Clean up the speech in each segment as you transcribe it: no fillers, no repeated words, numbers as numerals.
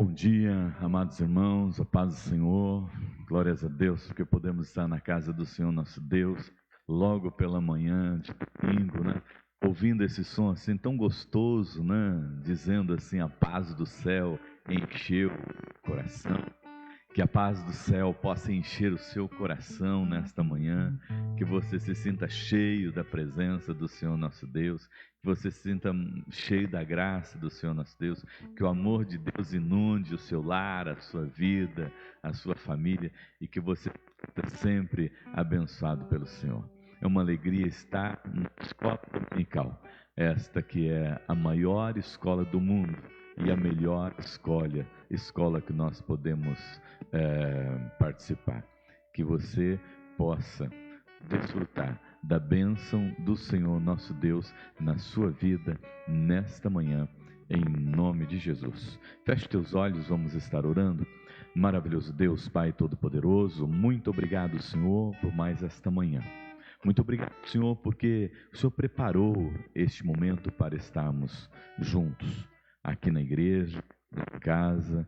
Bom dia, amados irmãos, a paz do Senhor, glórias a Deus, porque podemos estar na casa do Senhor nosso Deus, logo pela manhã, de domingo, né? Ouvindo esse som assim tão gostoso, né? Dizendo assim, a paz do céu encheu o coração. Que a paz do céu possa encher o seu coração nesta manhã, que você se sinta cheio da presença do Senhor nosso Deus, que você se sinta cheio da graça do Senhor nosso Deus, que o amor de Deus inunde o seu lar, a sua vida, a sua família, e que você seja sempre abençoado pelo Senhor. É uma alegria estar na escola dominical, esta que é a maior escola do mundo e a melhor escola que nós podemos participar. Que você possa desfrutar da bênção do Senhor nosso Deus na sua vida nesta manhã, em nome de Jesus. Feche teus olhos, vamos estar orando. Maravilhoso Deus, Pai Todo-Poderoso, muito obrigado, Senhor, por mais esta manhã. Muito obrigado, Senhor, porque o Senhor preparou este momento para estarmos juntos, aqui na igreja, em casa.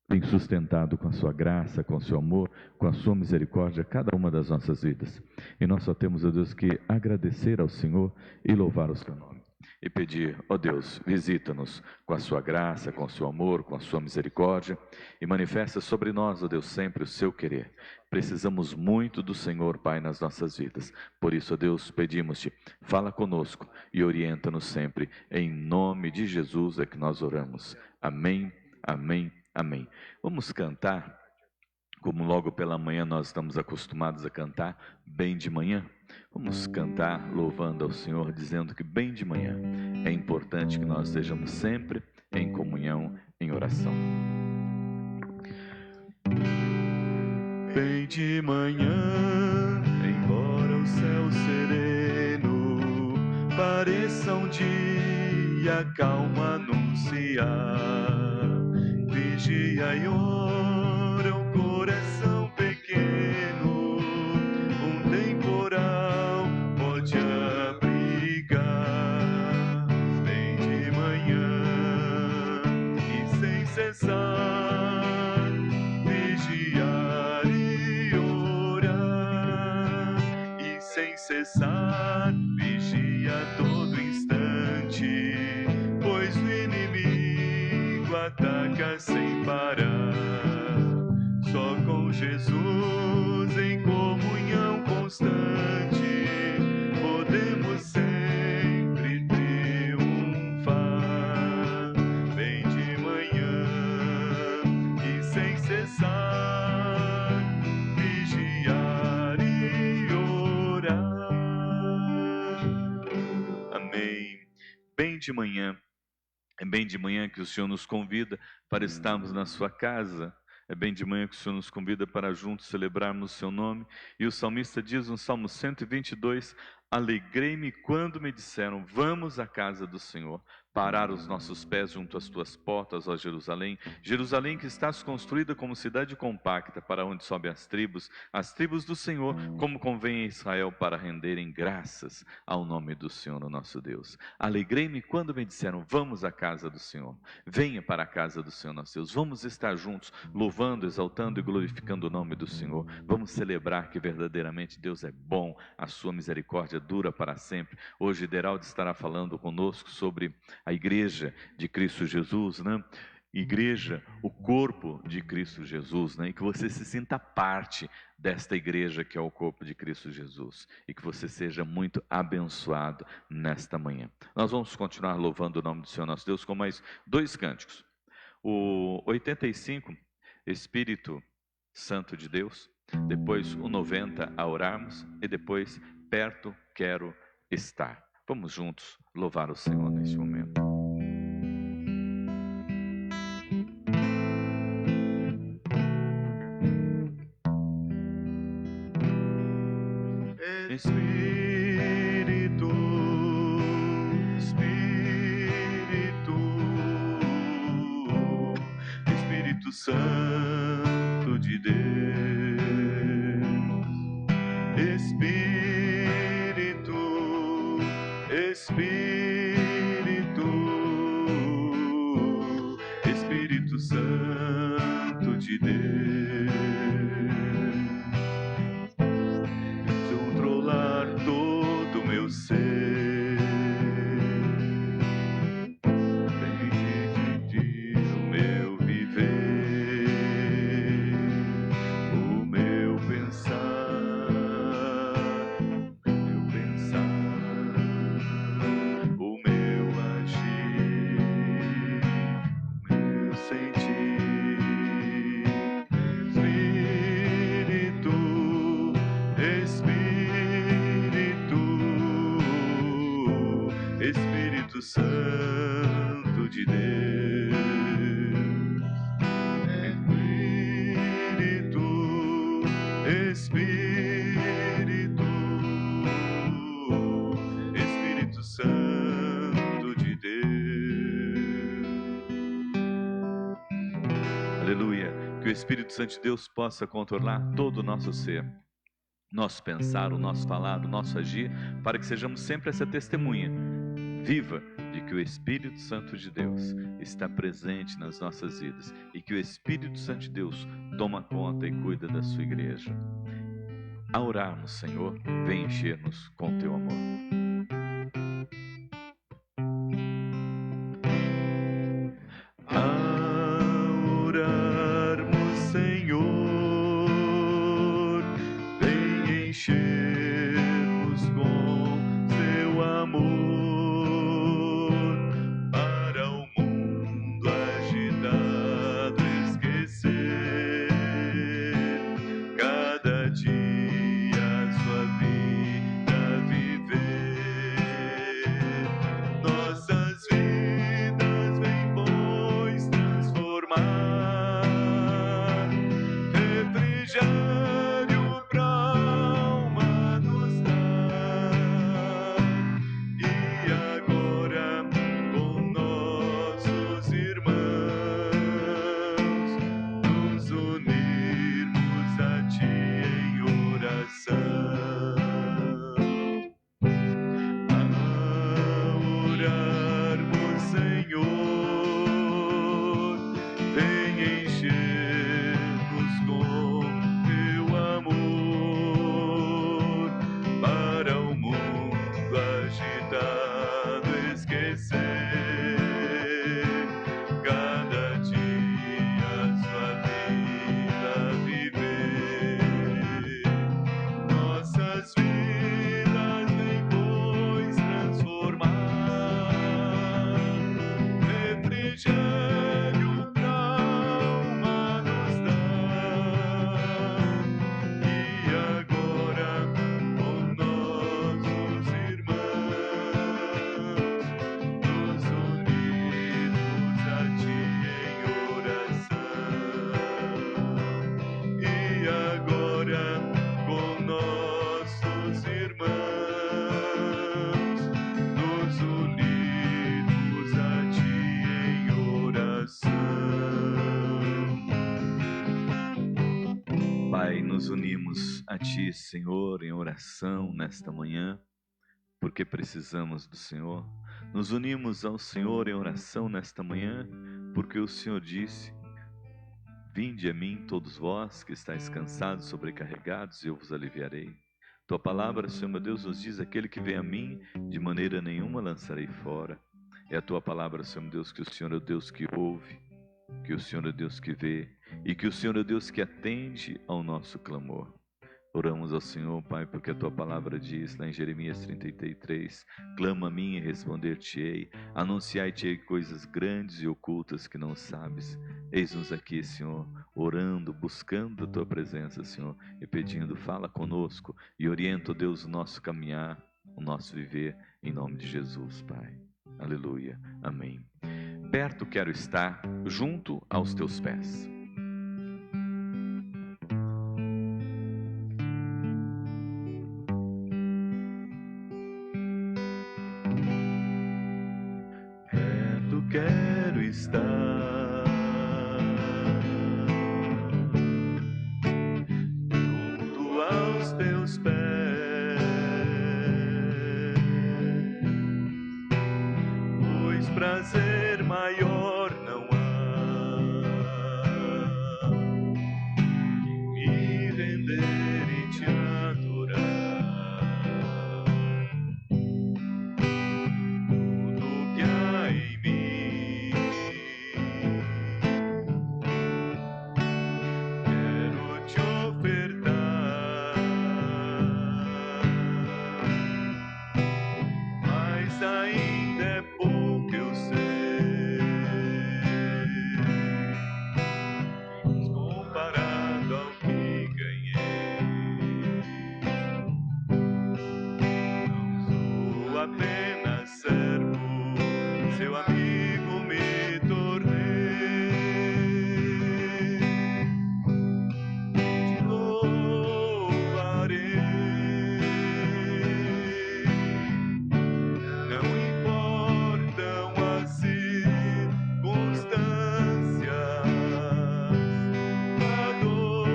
Tem sustentado com a sua graça, com o seu amor, com a sua misericórdia cada uma das nossas vidas. E nós só temos, ó Deus, que agradecer ao Senhor e louvar o seu nome. E pedir, ó Deus, visita-nos com a sua graça, com o seu amor, com a sua misericórdia e manifesta sobre nós, ó Deus, sempre o seu querer. Precisamos muito do Senhor, Pai, nas nossas vidas. Por isso, ó Deus, pedimos-te, fala conosco e orienta-nos sempre. Em nome de Jesus é que nós oramos. Amém, amém, amém. Vamos cantar, como logo pela manhã nós estamos acostumados a cantar, bem de manhã. Vamos cantar louvando ao Senhor, dizendo que bem de manhã é importante que nós estejamos sempre em comunhão, em oração. Bem de manhã, embora o céu sereno pareça um dia calma anunciar, vigia e ora o coração pequeno, um temporal pode abrigar. Bem de manhã e sem cessar, vigiar e orar, e sem cessar, vigia a todo instante, pois o inimigo ataca sem parar. Só com Jesus em comunhão constante podemos sempre triunfar. Bem de manhã e sem cessar, vigiar e orar. Amém. Bem de manhã. É bem de manhã que o Senhor nos convida para estarmos na sua casa. É bem de manhã que o Senhor nos convida para juntos celebrarmos o seu nome. E o salmista diz no Salmo 122, alegrei-me quando me disseram, vamos à casa do Senhor, parar os nossos pés junto às tuas portas, ó Jerusalém. Jerusalém que estás construída como cidade compacta, para onde sobem as tribos do Senhor, como convém a Israel, para renderem graças ao nome do Senhor, o nosso Deus. Alegrei-me quando me disseram, vamos à casa do Senhor. Venha para a casa do Senhor, nosso Deus. Vamos estar juntos, louvando, exaltando e glorificando o nome do Senhor. Vamos celebrar que verdadeiramente Deus é bom, a sua misericórdia dura para sempre. Hoje Deraldo estará falando conosco sobre a igreja de Cristo Jesus, né? Igreja, o corpo de Cristo Jesus, né? E que você se sinta parte desta igreja que é o corpo de Cristo Jesus, e que você seja muito abençoado nesta manhã. Nós vamos continuar louvando o nome do Senhor nosso Deus com mais 2 cânticos. O 85, Espírito Santo de Deus, depois o 90, a orarmos, e depois perto quero estar. Vamos juntos louvar o Senhor neste momento. Espírito, Espírito, Espírito Santo de Deus, Espírito, Espírito, Santo de Deus, controlar todo o meu ser, preenche o meu viver, o meu pensar, o meu agir, o meu sentir. Espírito Santo de Deus, Espírito Santo de Deus. Aleluia. Que o Espírito Santo de Deus possa controlar todo o nosso ser, nosso pensar, o nosso falar, o nosso agir, para que sejamos sempre essa testemunha viva de que o Espírito Santo de Deus está presente nas nossas vidas e que o Espírito Santo de Deus toma conta e cuida da sua igreja. A orarmos, Senhor, vem encher-nos com teu amor. Encher-nos com seu amor, para o mundo agitado esquecer cada dia sua vida viver. Nossas vidas vem, pois, transformar, refrigério pra alma nos dar. E agora com nossos irmãos nos unirmos a Ti em oração, a orarmos, Senhor, vem encher-nos com teu amor, para o mundo agitado esquecer cada dia sua vida viver. Nossas vidas vem, pois, transformar, refrigério pra alma nos dar. E agora com nossos irmãos nos unirmos a Ti em oração. E agora com nossos irmãos nos unirmos a Ti em oração. Pai, nos unimos a Ti, Senhor, em oração nesta manhã, porque precisamos do Senhor. Nos unimos ao Senhor em oração nesta manhã, porque o Senhor disse: vinde a mim todos vós que estáis cansados, sobrecarregados, e eu vos aliviarei. Tua palavra, Senhor meu Deus, nos diz: aquele que vem a mim, de maneira nenhuma lançarei fora. É a Tua palavra, Senhor meu Deus, que o Senhor é o Deus que ouve, que o Senhor é o Deus que vê, e que o Senhor é o Deus que atende ao nosso clamor. Oramos ao Senhor, Pai, porque a Tua palavra diz lá em Jeremias 33, clama a mim e responder-te-ei, anunciai-te-ei coisas grandes e ocultas que não sabes. Eis-nos aqui, Senhor, orando, buscando a Tua presença, Senhor, e pedindo: fala conosco e orienta, ó Deus, o nosso caminhar, o nosso viver, em nome de Jesus, Pai. Aleluia, amém. Perto quero estar, junto aos Teus pés. Perto quero estar, junto aos Teus pés, pois prazer maior não há mas ainda é pouco, eu sei. Comparado ao que ganhei, não sou apenas servo, seu amigo me tornei. Te louvarei, não importam as circunstâncias, adorarei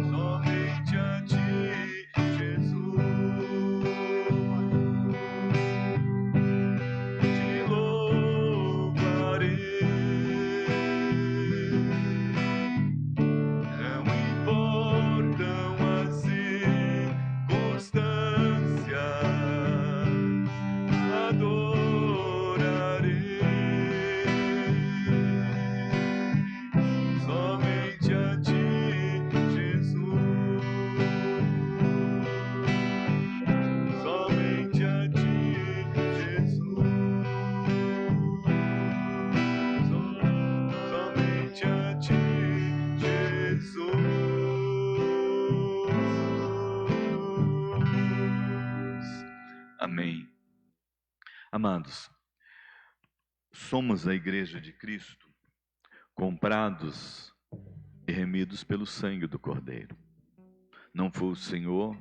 somente a ti, Jesus. Te louvarei, não importam as circunstâncias, adorarei somente a ti, Jesus. Somente a ti, Jesus. Somente a ti, Jesus. Amém. Amados, somos a Igreja de Cristo, comprados e remidos pelo sangue do Cordeiro. Não foi o Senhor,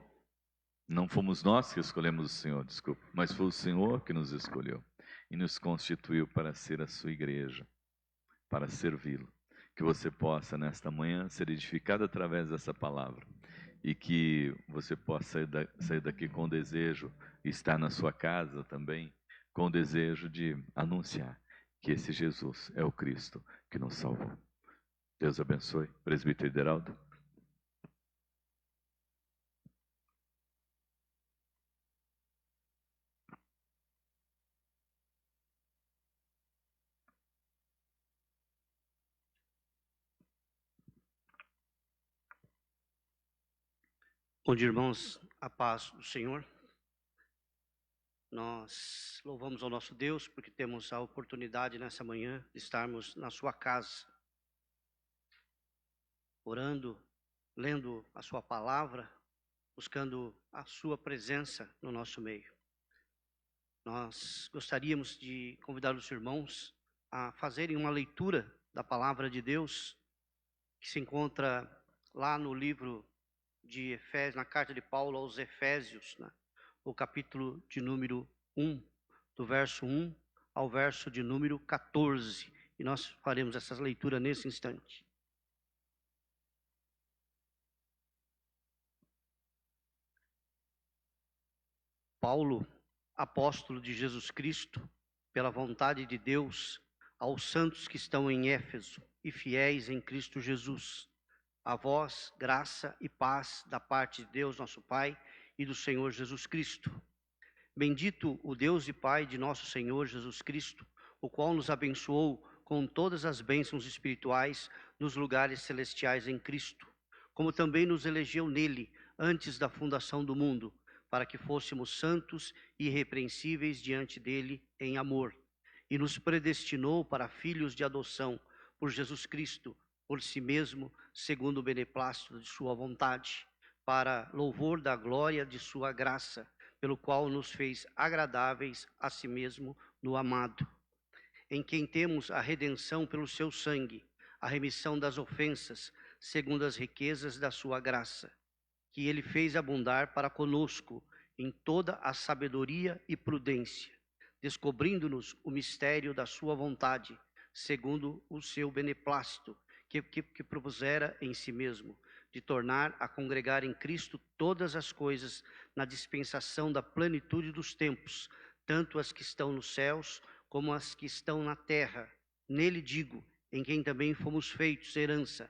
não fomos nós que escolhemos o Senhor, desculpa, mas foi o Senhor que nos escolheu e nos constituiu para ser a sua igreja, para servi-lo. Que você possa, nesta manhã, ser edificado através dessa palavra e que você possa sair daqui com o desejo, estar na sua casa também, com o desejo de anunciar que esse Jesus é o Cristo que nos salvou. Deus abençoe. Presbítero Ideraldo. Bom dia, irmãos, a paz do Senhor. Nós louvamos ao nosso Deus porque temos a oportunidade nessa manhã de estarmos na sua casa, orando, lendo a sua palavra, buscando a sua presença no nosso meio. Nós gostaríamos de convidar os irmãos a fazerem uma leitura da palavra de Deus, que se encontra lá no livro de Efésios, na carta de Paulo aos Efésios, né? O capítulo de número 1, do verso 1 ao verso de número 14. E nós faremos essa leitura nesse instante. Paulo, apóstolo de Jesus Cristo, pela vontade de Deus, aos santos que estão em Éfeso e fiéis em Cristo Jesus. A vós, graça e paz da parte de Deus, nosso Pai, e do Senhor Jesus Cristo. Bendito o Deus e Pai de nosso Senhor Jesus Cristo, o qual nos abençoou com todas as bênçãos espirituais nos lugares celestiais em Cristo, como também nos elegeu nele antes da fundação do mundo, para que fôssemos santos e irrepreensíveis diante dele em amor, e nos predestinou para filhos de adoção por Jesus Cristo, por si mesmo, segundo o beneplácito de sua vontade, para louvor da glória de sua graça, pelo qual nos fez agradáveis a si mesmo no amado, em quem temos a redenção pelo seu sangue, a remissão das ofensas, segundo as riquezas da sua graça, que ele fez abundar para conosco em toda a sabedoria e prudência, descobrindo-nos o mistério da sua vontade, segundo o seu beneplácito, que propusera em si mesmo, de tornar a congregar em Cristo todas as coisas na dispensação da plenitude dos tempos, tanto as que estão nos céus como as que estão na terra. Nele digo, em quem também fomos feitos herança,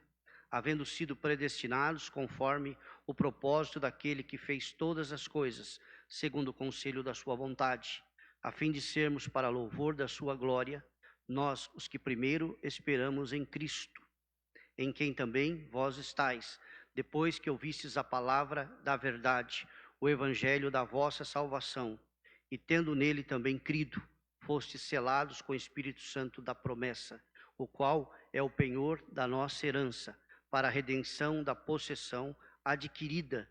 havendo sido predestinados conforme o propósito daquele que fez todas as coisas, segundo o conselho da sua vontade, a fim de sermos para louvor da sua glória, nós, os que primeiro esperamos em Cristo, em quem também vós estáis, depois que ouvistes a palavra da verdade, o evangelho da vossa salvação, e tendo nele também crido, fostes selados com o Espírito Santo da promessa, o qual é o penhor da nossa herança, para a redenção da possessão adquirida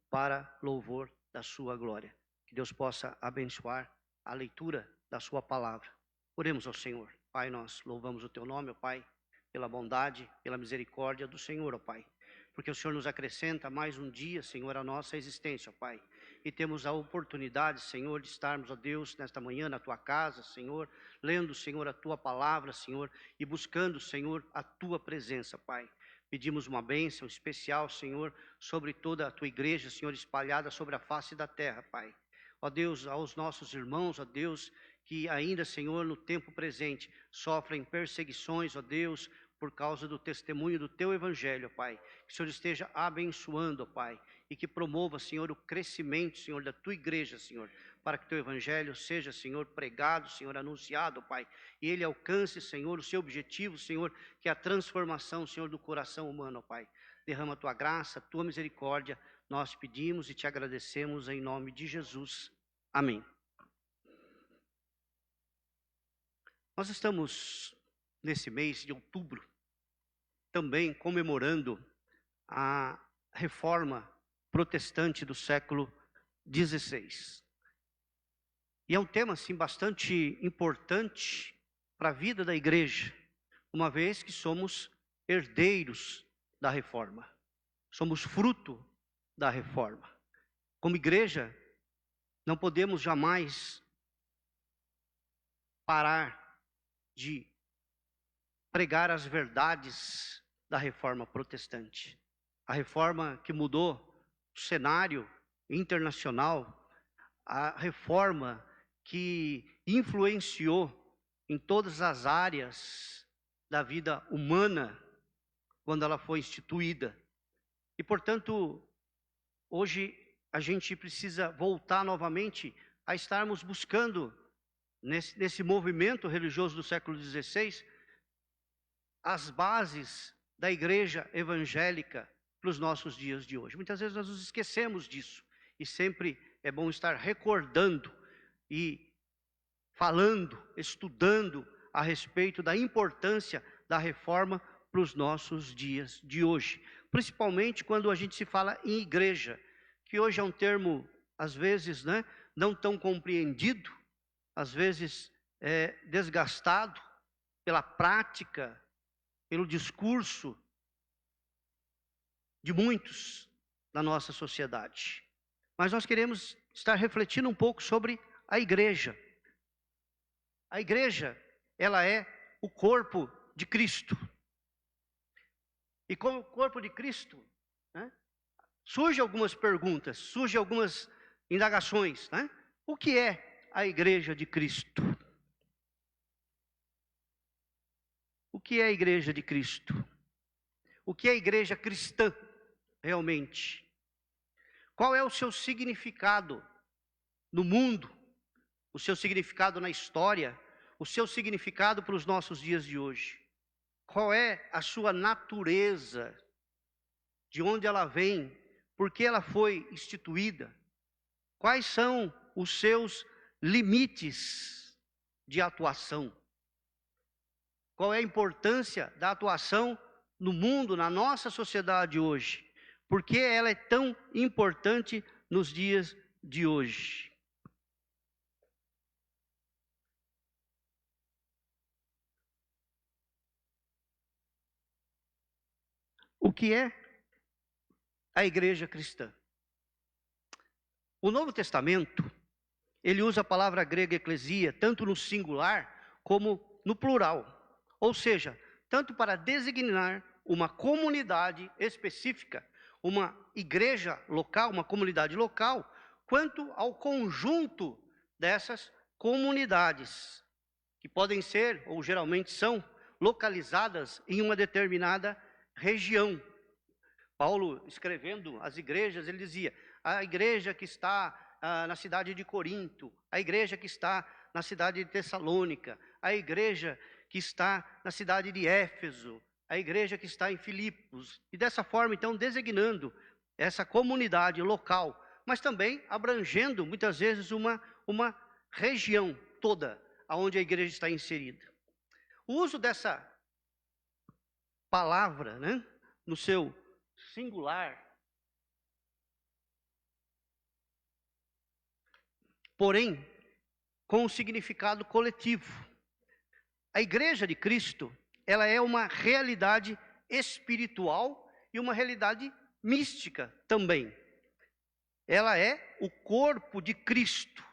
para louvor da sua glória. Que Deus possa abençoar a leitura da sua palavra. Oremos ao Senhor. Pai, nós louvamos o teu nome, ó Pai, pela bondade, pela misericórdia do Senhor, ó Pai. Porque o Senhor nos acrescenta mais um dia, Senhor, à nossa existência, ó Pai. E temos a oportunidade, Senhor, de estarmos, ó Deus, nesta manhã na tua casa, Senhor, lendo, Senhor, a tua palavra, Senhor, e buscando, Senhor, a tua presença, Pai. Pedimos uma bênção especial, Senhor, sobre toda a tua igreja, Senhor, espalhada sobre a face da terra, Pai. Ó Deus, aos nossos irmãos, ó Deus, que ainda, Senhor, no tempo presente, sofrem perseguições, ó Deus, por causa do testemunho do teu evangelho, ó Pai. Que o Senhor esteja abençoando, ó Pai, e que promova, Senhor, o crescimento, Senhor, da tua igreja, Senhor, para que teu evangelho seja, Senhor, pregado, Senhor, anunciado, Pai, e ele alcance, Senhor, o seu objetivo, Senhor, que é a transformação, Senhor, do coração humano, ó Pai. Derrama a tua graça, a tua misericórdia, nós pedimos e te agradecemos em nome de Jesus. Amém. Nós estamos, nesse mês de outubro, também comemorando a reforma protestante do século XVI. E é um tema, assim, bastante importante para a vida da igreja, uma vez que somos herdeiros da reforma, somos fruto da reforma. Como igreja, não podemos jamais parar de pregar as verdades da reforma protestante. A reforma que mudou o cenário internacional, a reforma que influenciou em todas as áreas da vida humana quando ela foi instituída. E, portanto, hoje a gente precisa voltar novamente a estarmos buscando, nesse movimento religioso do século XVI, as bases da igreja evangélica para os nossos dias de hoje. Muitas vezes nós nos esquecemos disso, e sempre é bom estar recordando e falando, estudando a respeito da importância da reforma para os nossos dias de hoje. Principalmente quando a gente se fala em igreja, que hoje é um termo, às vezes, não tão compreendido, às vezes desgastado pela prática, pelo discurso de muitos da nossa sociedade. Mas nós queremos estar refletindo um pouco sobre a igreja. A igreja, ela é o corpo de Cristo. E como corpo de Cristo, surgem algumas perguntas, surgem algumas indagações. O que é a igreja de Cristo? O que é a igreja de Cristo? O que é a igreja cristã, realmente? Qual é o seu significado no mundo? O seu significado na história? O seu significado para os nossos dias de hoje? Qual é a sua natureza? De onde ela vem? Por que ela foi instituída? Quais são os seus limites de atuação? Qual é a importância da atuação no mundo, na nossa sociedade hoje? Por que ela é tão importante nos dias de hoje? O que é a igreja cristã? O Novo Testamento, ele usa a palavra grega eclesia, tanto no singular como no plural. Ou seja, tanto para designar uma comunidade específica, uma igreja local, uma comunidade local, quanto ao conjunto dessas comunidades, que podem ser, ou geralmente são, localizadas em uma determinada região. Paulo, escrevendo às igrejas, ele dizia: a igreja que está na cidade de Corinto, a igreja que está na cidade de Tessalônica, a igreja que está na cidade de Éfeso, a igreja que está em Filipos, e dessa forma, então, designando essa comunidade local, mas também abrangendo, muitas vezes, uma região toda, onde a igreja está inserida. O uso dessa palavra, né, no seu singular, porém, com um significado coletivo. A igreja de Cristo, ela é uma realidade espiritual e uma realidade mística também. Ela é o corpo de Cristo,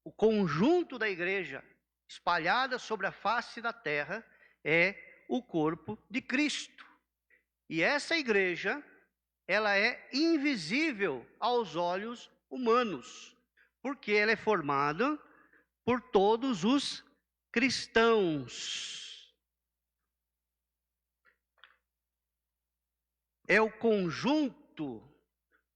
o conjunto da igreja espalhada sobre a face da terra é o corpo de Cristo. E essa igreja, ela é invisível aos olhos humanos, porque ela é formada por todos os cristãos. É o conjunto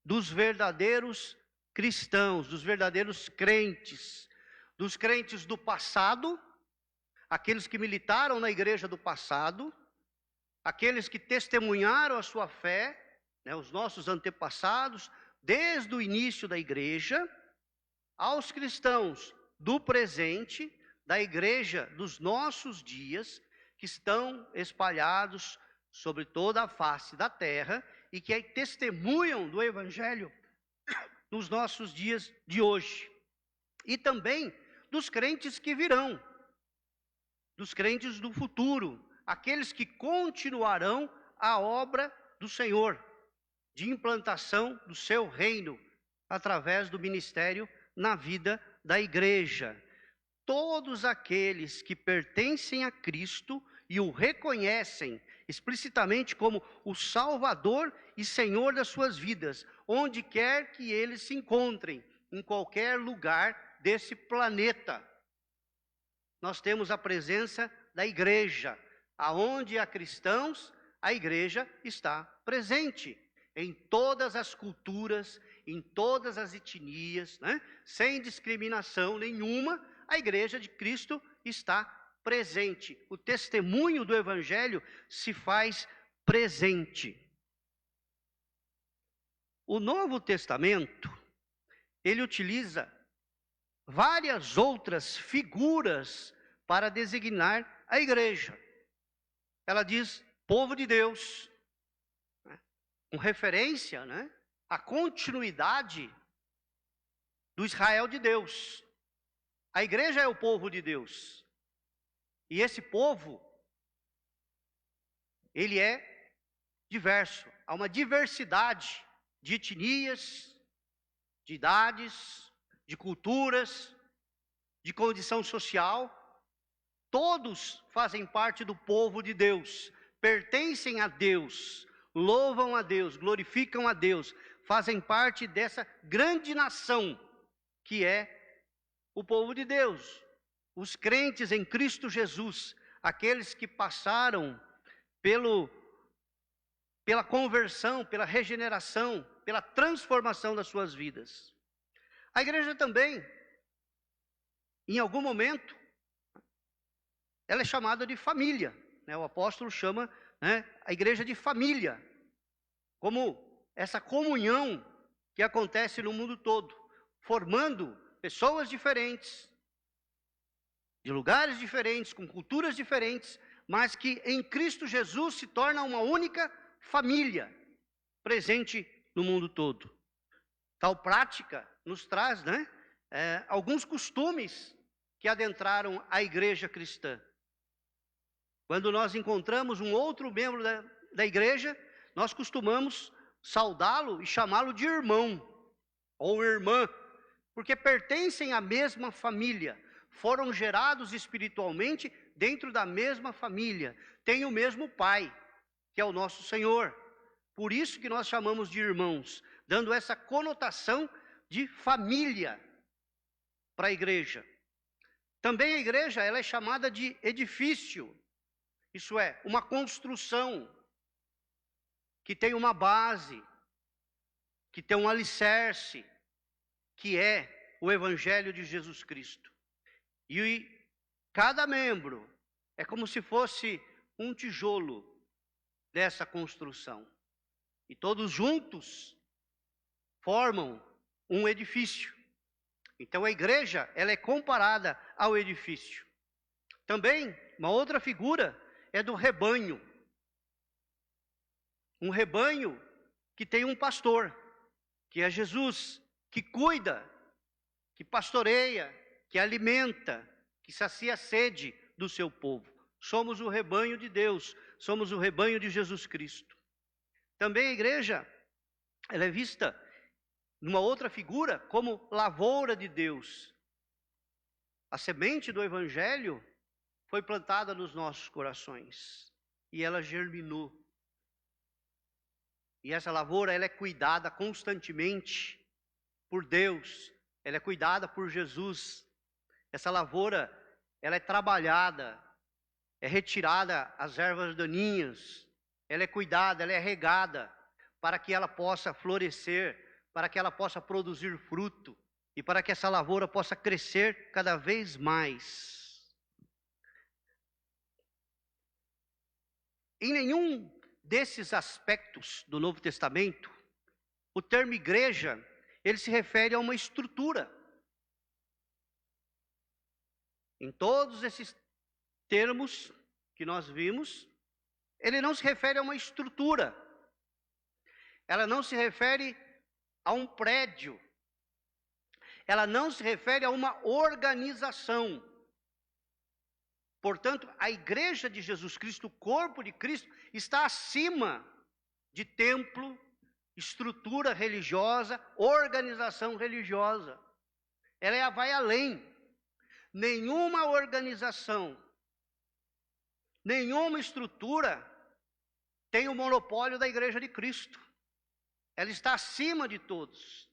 dos verdadeiros cristãos, dos verdadeiros crentes, dos crentes do passado, aqueles que militaram na igreja do passado, aqueles que testemunharam a sua fé, né, os nossos antepassados, desde o início da igreja, aos cristãos do presente, da igreja dos nossos dias, que estão espalhados sobre toda a face da terra e que testemunham do evangelho nos nossos dias de hoje. E também dos crentes que virão, dos crentes do futuro, aqueles que continuarão a obra do Senhor, de implantação do seu reino, através do ministério na vida da igreja. Todos aqueles que pertencem a Cristo e o reconhecem explicitamente como o Salvador e Senhor das suas vidas, onde quer que eles se encontrem, em qualquer lugar desse planeta. Nós temos a presença da igreja, aonde há cristãos, a igreja está presente, em todas as culturas, em todas as etnias, né? Sem discriminação nenhuma, a igreja de Cristo está presente. O testemunho do evangelho se faz presente. O Novo Testamento, ele utiliza várias outras figuras para designar a igreja. Ela diz povo de Deus, né, com referência, né, à continuidade do Israel de Deus. A igreja é o povo de Deus. E esse povo, ele é diverso. Há uma diversidade de etnias, de idades, de culturas, de condição social. Todos fazem parte do povo de Deus, pertencem a Deus, louvam a Deus, glorificam a Deus, fazem parte dessa grande nação que é o povo de Deus. Os crentes em Cristo Jesus, aqueles que passaram pela conversão, pela regeneração, pela transformação das suas vidas. A igreja também, em algum momento, ela é chamada de família, né? O apóstolo chama, né, a igreja de família, como essa comunhão que acontece no mundo todo, formando pessoas diferentes, de lugares diferentes, com culturas diferentes, mas que em Cristo Jesus se torna uma única família, presente no mundo todo. Tal prática nos traz, né, alguns costumes que adentraram a igreja cristã. Quando nós encontramos um outro membro da igreja, nós costumamos saudá-lo e chamá-lo de irmão ou irmã, porque pertencem à mesma família, foram gerados espiritualmente dentro da mesma família, têm o mesmo pai, que é o nosso Senhor. Por isso que nós chamamos de irmãos, dando essa conotação de família para a igreja. Também a igreja, ela é chamada de edifício, isso é, uma construção que tem uma base, que tem um alicerce, que é o Evangelho de Jesus Cristo. E cada membro é como se fosse um tijolo dessa construção. E todos juntos formam um edifício. Então a igreja, ela é comparada ao edifício. Também, uma outra figura é do rebanho. Um rebanho que tem um pastor, que é Jesus, que cuida, que pastoreia, que alimenta, que sacia a sede do seu povo. Somos o rebanho de Deus, somos o rebanho de Jesus Cristo. Também a igreja, ela é vista numa outra figura como lavoura de Deus. A semente do Evangelho foi plantada nos nossos corações e ela germinou. E essa lavoura, ela é cuidada constantemente por Deus, ela é cuidada por Jesus. Essa lavoura, ela é trabalhada, é retirada as ervas daninhas, ela é cuidada, ela é regada, para que ela possa florescer, para que ela possa produzir fruto, e para que essa lavoura possa crescer cada vez mais. Em nenhum desses aspectos do Novo Testamento, o termo igreja, ele se refere a uma estrutura. Em todos esses termos que nós vimos, ele não se refere a uma estrutura. Ela não se refere a um prédio. Ela não se refere a uma organização. Portanto, a igreja de Jesus Cristo, o corpo de Cristo, está acima de templo, estrutura religiosa, organização religiosa. Ela vai além. Nenhuma organização, nenhuma estrutura tem o monopólio da igreja de Cristo. Ela está acima de todos.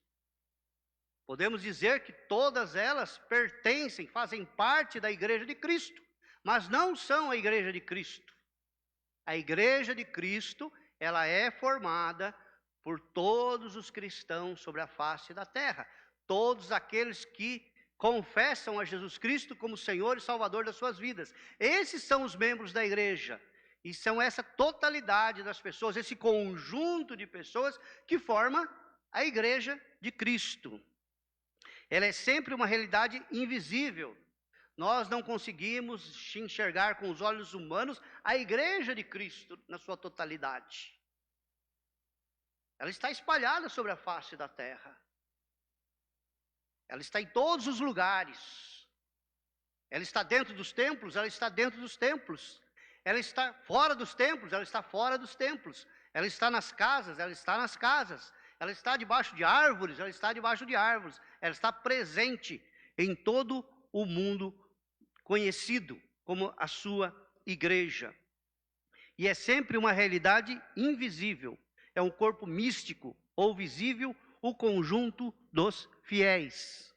Podemos dizer que todas elas pertencem, fazem parte da igreja de Cristo, mas não são a igreja de Cristo. A igreja de Cristo, ela é formada por todos os cristãos sobre a face da terra, todos aqueles que confessam a Jesus Cristo como Senhor e Salvador das suas vidas. Esses são os membros da igreja, e são essa totalidade das pessoas, esse conjunto de pessoas que forma a igreja de Cristo. Ela é sempre uma realidade invisível. Nós não conseguimos enxergar com os olhos humanos a igreja de Cristo na sua totalidade. Ela está espalhada sobre a face da terra. Ela está em todos os lugares. Ela está dentro dos templos, ela está dentro dos templos. Ela está fora dos templos, ela está fora dos templos. Ela está nas casas, ela está nas casas. Ela está debaixo de árvores, ela está debaixo de árvores. Ela está presente em todo o mundo conhecido como a sua igreja. E é sempre uma realidade invisível. É um corpo místico ou visível, o conjunto dos fiéis.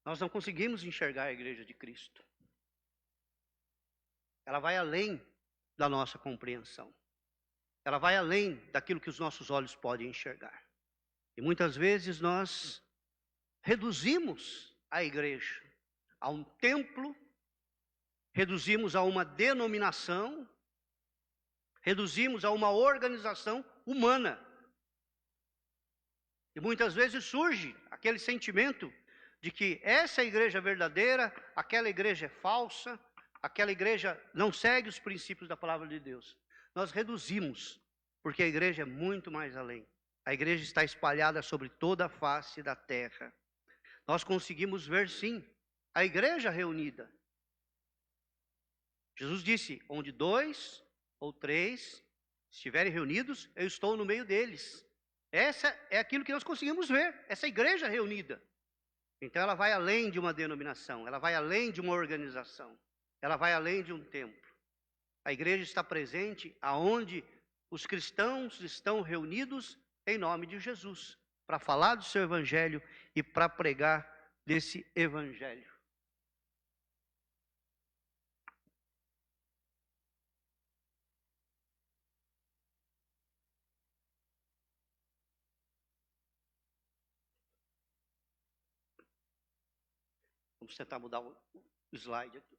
Nós não conseguimos enxergar a igreja de Cristo. Ela vai além da nossa compreensão. Ela vai além daquilo que os nossos olhos podem enxergar. E muitas vezes nós reduzimos a igreja a um templo, reduzimos a uma denominação, reduzimos a uma organização humana. E muitas vezes surge aquele sentimento de que essa é a igreja verdadeira, aquela igreja é falsa, aquela igreja não segue os princípios da palavra de Deus. Nós reduzimos, porque a igreja é muito mais além. A igreja está espalhada sobre toda a face da terra. Nós conseguimos ver, sim, a igreja reunida. Jesus disse, onde 2 ou 3 estiverem reunidos, eu estou no meio deles. Essa é aquilo que nós conseguimos ver, essa igreja reunida. Então ela vai além de uma denominação, ela vai além de uma organização, ela vai além de um templo. A igreja está presente aonde os cristãos estão reunidos em nome de Jesus, para falar do seu evangelho e para pregar desse evangelho. Vamos tentar mudar o slide aqui.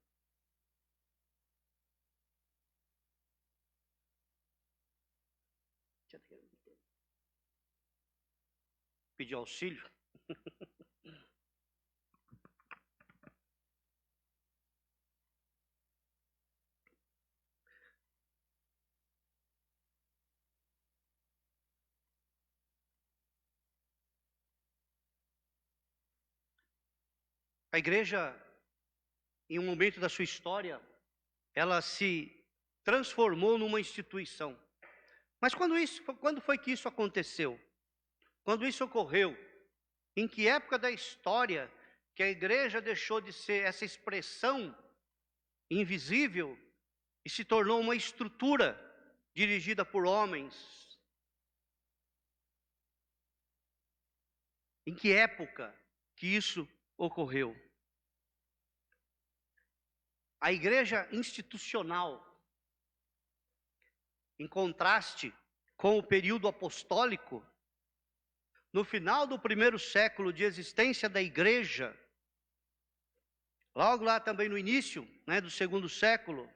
Pedir auxílio. A igreja, em um momento da sua história, ela se transformou numa instituição. Mas quando foi que isso aconteceu? Quando isso ocorreu? Em que época da história que a igreja deixou de ser essa expressão invisível e se tornou uma estrutura dirigida por homens? Em que época que isso ocorreu? A igreja institucional, em contraste com o período apostólico, no final do primeiro século de existência da igreja, logo lá também no início, do segundo século,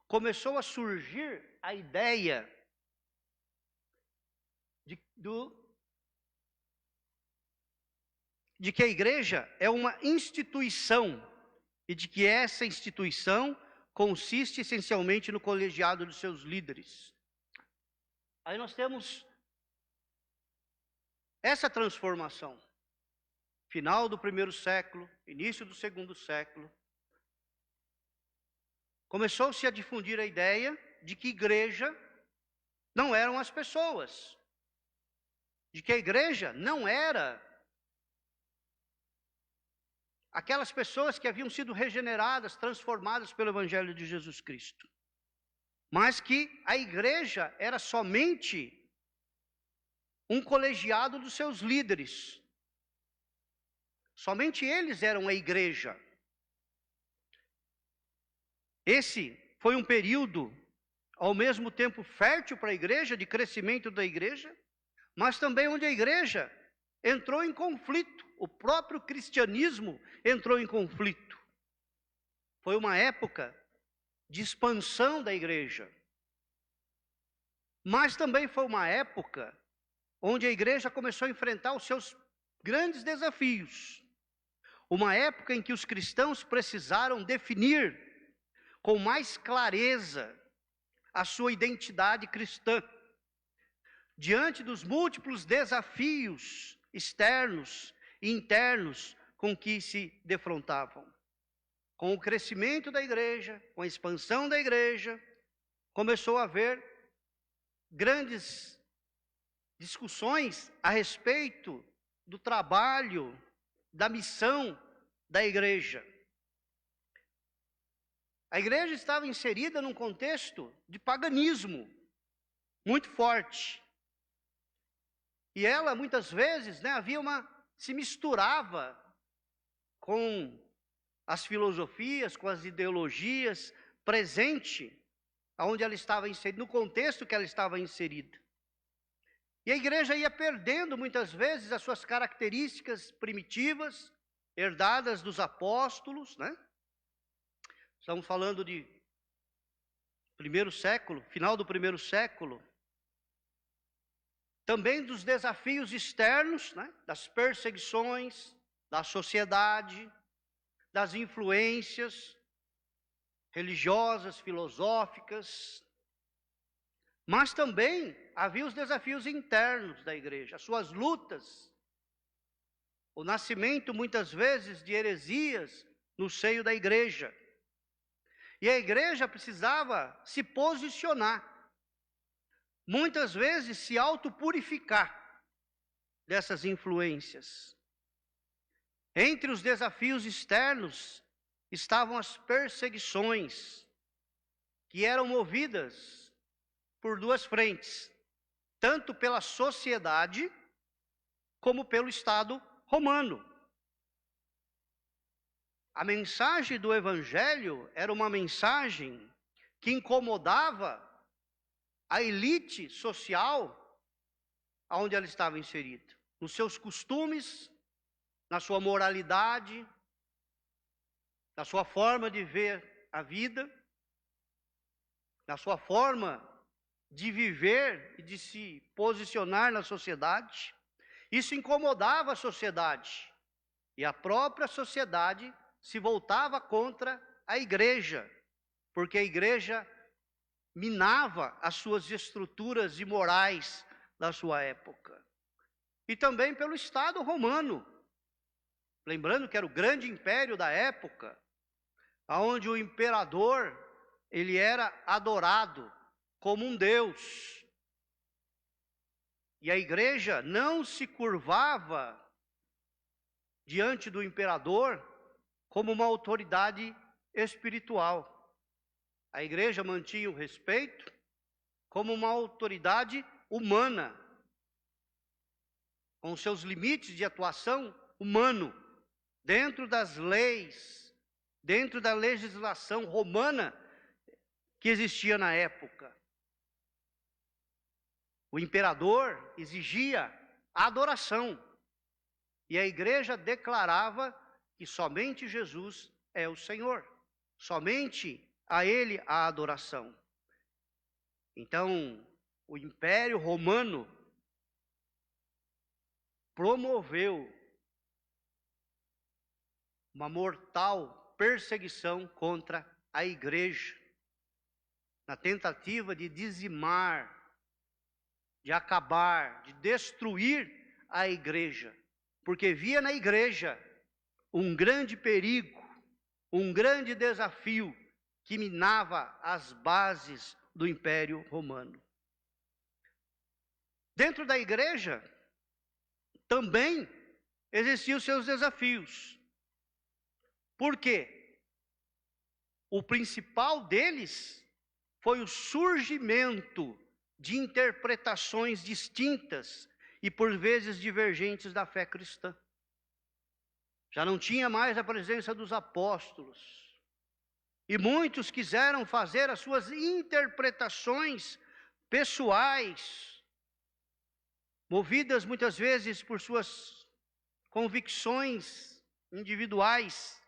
começou a surgir a ideia de que a igreja é uma instituição e de que essa instituição consiste essencialmente no colegiado dos seus líderes. Aí nós temos essa transformação. Final do primeiro século, início do segundo século, começou-se a difundir a ideia de que igreja não eram as pessoas, de que a igreja não era aquelas pessoas que haviam sido regeneradas, transformadas pelo Evangelho de Jesus Cristo, mas que a igreja era somente um colegiado dos seus líderes. Somente eles eram a igreja. Esse foi um período, ao mesmo tempo, fértil para a igreja, de crescimento da igreja, mas também onde a igreja entrou em conflito. O próprio cristianismo entrou em conflito. Foi uma época de expansão da igreja. Mas também foi uma época onde a igreja começou a enfrentar os seus grandes desafios. Uma época em que os cristãos precisaram definir com mais clareza a sua identidade cristã, diante dos múltiplos desafios externos e internos com que se defrontavam. Com o crescimento da igreja, com a expansão da igreja, começou a haver grandes discussões a respeito do trabalho, da missão da igreja. A igreja estava inserida num contexto de paganismo muito forte. E ela, muitas vezes, se misturava com as filosofias, com as ideologias presentes onde ela estava inserida, no contexto que ela estava inserida. E a igreja ia perdendo, muitas vezes, as suas características primitivas, herdadas dos apóstolos, Estamos falando de primeiro século, final do primeiro século. Também dos desafios externos, das perseguições, da sociedade, das influências religiosas, filosóficas. Mas também havia os desafios internos da igreja, as suas lutas, o nascimento, muitas vezes, de heresias no seio da igreja. E a igreja precisava se posicionar, muitas vezes se autopurificar dessas influências. Entre os desafios externos estavam as perseguições, que eram movidas por duas frentes, tanto pela sociedade como pelo Estado romano. A mensagem do Evangelho era uma mensagem que incomodava a elite social onde ela estava inserida, nos seus costumes, na sua moralidade, na sua forma de ver a vida, na sua forma de viver e de se posicionar na sociedade. Isso incomodava a sociedade, e a própria sociedade se voltava contra a igreja, porque a igreja minava as suas estruturas imorais da sua época. E também pelo Estado romano, lembrando que era o grande império da época, onde o imperador, ele era adorado como um deus. E a igreja não se curvava diante do imperador como uma autoridade espiritual. A igreja mantinha o respeito como uma autoridade humana, com seus limites de atuação humano, dentro das leis, dentro da legislação romana que existia na época. O imperador exigia a adoração, e a igreja declarava que somente Jesus é o Senhor, somente a Ele a adoração. Então, o Império Romano promoveu uma mortal perseguição contra a igreja, na tentativa de dizimar, de acabar, de destruir a igreja, porque via na igreja um grande perigo, um grande desafio que minava as bases do Império Romano. Dentro da igreja também existiam seus desafios. Por quê? O principal deles foi o surgimento de interpretações distintas e por vezes divergentes da fé cristã. Já não tinha mais a presença dos apóstolos. E muitos quiseram fazer as suas interpretações pessoais, movidas muitas vezes por suas convicções individuais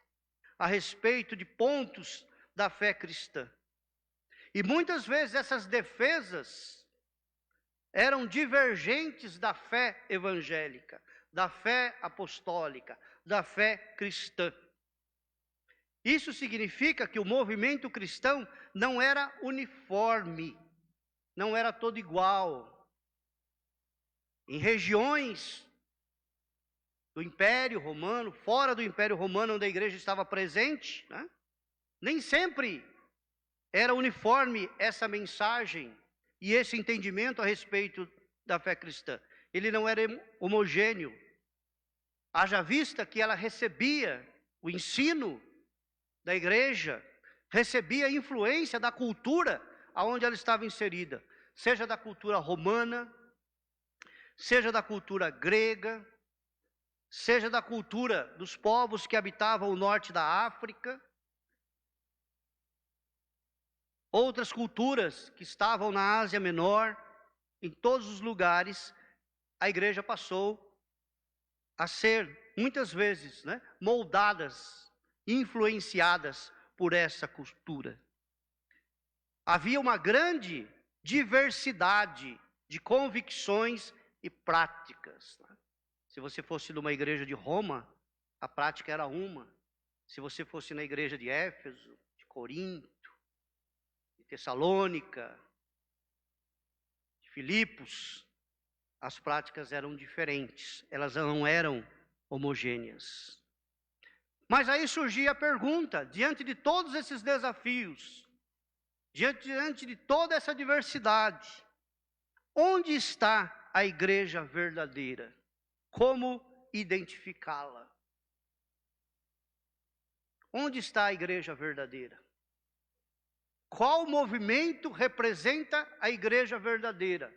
a respeito de pontos da fé cristã. E muitas vezes essas defesas eram divergentes da fé evangélica, da fé apostólica, da fé cristã. Isso significa que o movimento cristão não era uniforme, não era todo igual. Em regiões do Império Romano, fora do Império Romano, onde a igreja estava presente, né, nem sempre era uniforme essa mensagem e esse entendimento a respeito da fé cristã. Ele não era homogêneo. Haja vista que ela recebia o ensino da igreja, recebia a influência da cultura aonde ela estava inserida, seja da cultura romana, seja da cultura grega, seja da cultura dos povos que habitavam o norte da África, outras culturas que estavam na Ásia Menor. Em todos os lugares, a igreja passou a ser, muitas vezes, né, moldadas, influenciadas por essa cultura. Havia uma grande diversidade de convicções e práticas. Se você fosse numa igreja de Roma, a prática era uma. Se você fosse na igreja de Éfeso, de Corinto, de Tessalônica, de Filipos, as práticas eram diferentes, elas não eram homogêneas. Mas aí surgia a pergunta, diante de todos esses desafios, diante de toda essa diversidade, onde está a igreja verdadeira? Como identificá-la? Onde está a igreja verdadeira? Qual movimento representa a igreja verdadeira?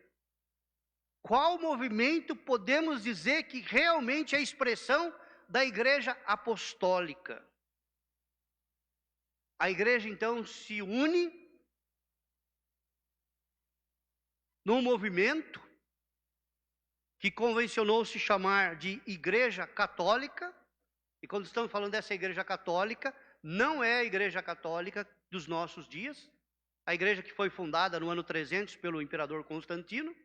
Qual movimento podemos dizer que realmente é a expressão da igreja apostólica? A igreja então se une num movimento que convencionou se chamar de Igreja Católica. E quando estamos falando dessa Igreja Católica, não é a Igreja Católica dos nossos dias, a igreja que foi fundada no ano 300 pelo imperador Constantino,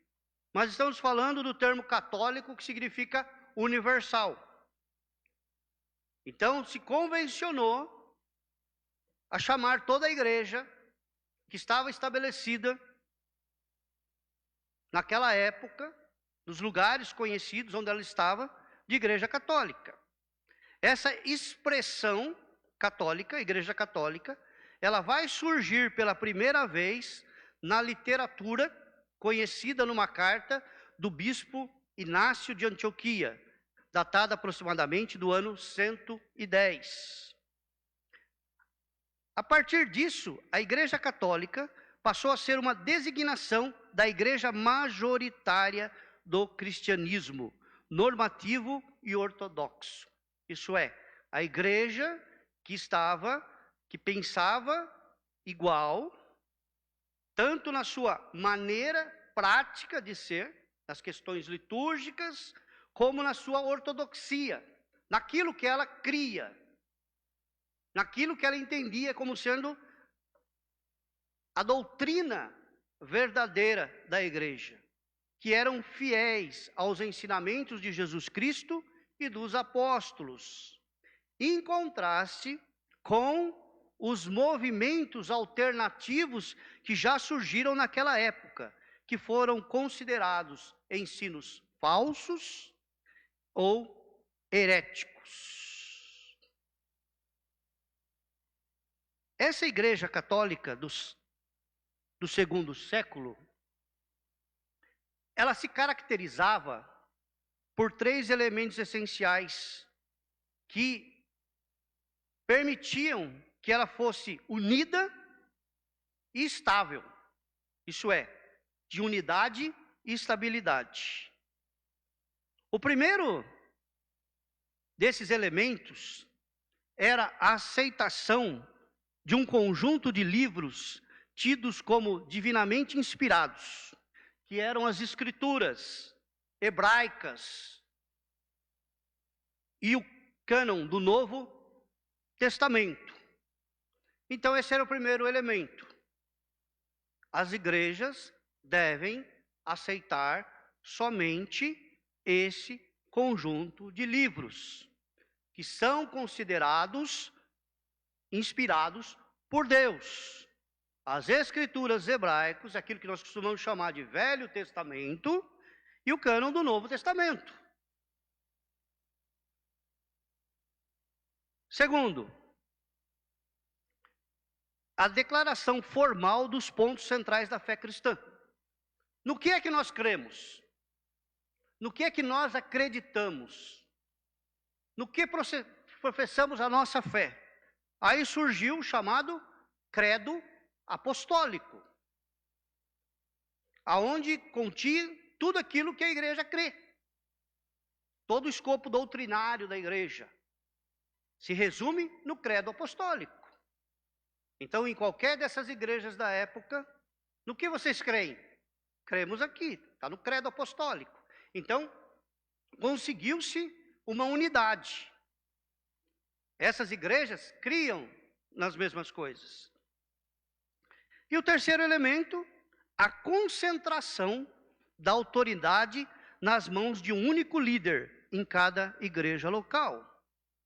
mas estamos falando do termo católico, que significa universal. Então, se convencionou a chamar toda a igreja que estava estabelecida naquela época, nos lugares conhecidos onde ela estava, de igreja católica. Essa expressão católica, igreja católica, ela vai surgir pela primeira vez na literatura, conhecida numa carta do bispo Inácio de Antioquia, datada aproximadamente do ano 110. A partir disso, a Igreja Católica passou a ser uma designação da igreja majoritária do cristianismo, normativo e ortodoxo. Isso é, a igreja que pensava igual, tanto na sua maneira prática de ser, nas questões litúrgicas, como na sua ortodoxia, naquilo que ela cria, naquilo que ela entendia como sendo a doutrina verdadeira da igreja, que eram fiéis aos ensinamentos de Jesus Cristo e dos apóstolos, em contraste com os movimentos alternativos que já surgiram naquela época, que foram considerados ensinos falsos ou heréticos. Essa igreja católica do segundo século, ela se caracterizava por 3 elementos essenciais que permitiam que ela fosse unida e estável. Isso é, de unidade e estabilidade. O primeiro desses elementos era a aceitação de um conjunto de livros tidos como divinamente inspirados, que eram as escrituras hebraicas e o cânon do Novo Testamento. Então, esse era o primeiro elemento. As igrejas devem aceitar somente esse conjunto de livros, que são considerados inspirados por Deus. As escrituras hebraicas, aquilo que nós costumamos chamar de Velho Testamento, e o cânon do Novo Testamento. Segundo, a declaração formal dos pontos centrais da fé cristã. No que é que nós cremos? No que é que nós acreditamos? No que professamos a nossa fé? Aí surgiu o chamado credo apostólico, aonde continha tudo aquilo que a igreja crê. Todo o escopo doutrinário da igreja se resume no credo apostólico. Então, em qualquer dessas igrejas da época, no que vocês creem? Cremos aqui, está no credo apostólico. Então, conseguiu-se uma unidade. Essas igrejas criam nas mesmas coisas. E o terceiro elemento, a concentração da autoridade nas mãos de um único líder em cada igreja local,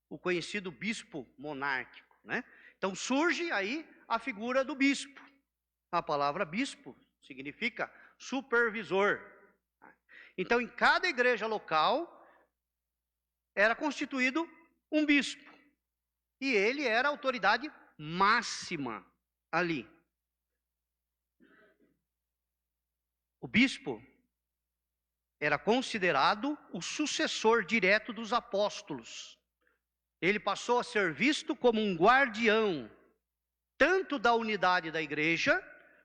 o conhecido bispo monárquico, né? Então surge aí a figura do bispo. A palavra bispo significa supervisor. Então, em cada igreja local era constituído um bispo, e ele era a autoridade máxima ali. O bispo era considerado o sucessor direto dos apóstolos. Ele passou a ser visto como um guardião, tanto da unidade da igreja,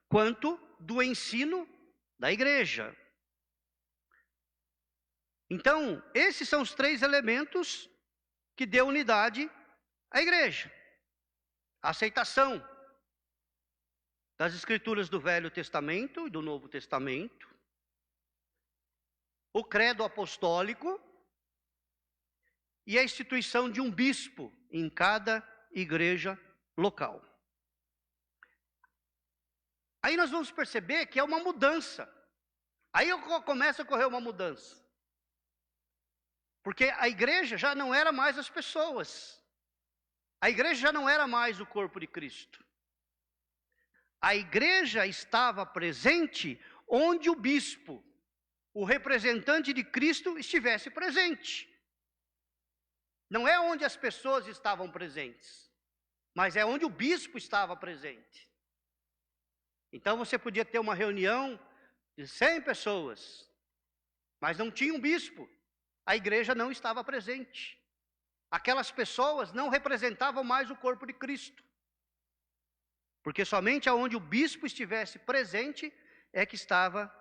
quanto do ensino da igreja. Então, esses são os 3 elementos que deu unidade à igreja. A aceitação das escrituras do Velho Testamento e do Novo Testamento, o credo apostólico e a instituição de um bispo em cada igreja local. Aí nós vamos perceber que é uma mudança. Aí começa a ocorrer uma mudança. Porque a igreja já não era mais as pessoas. A igreja já não era mais o corpo de Cristo. A igreja estava presente onde o bispo, o representante de Cristo, estivesse presente. Não é onde as pessoas estavam presentes, mas é onde o bispo estava presente. Então você podia ter uma reunião de 100 pessoas, mas não tinha um bispo. A igreja não estava presente. Aquelas pessoas não representavam mais o corpo de Cristo. Porque somente aonde o bispo estivesse presente é que estava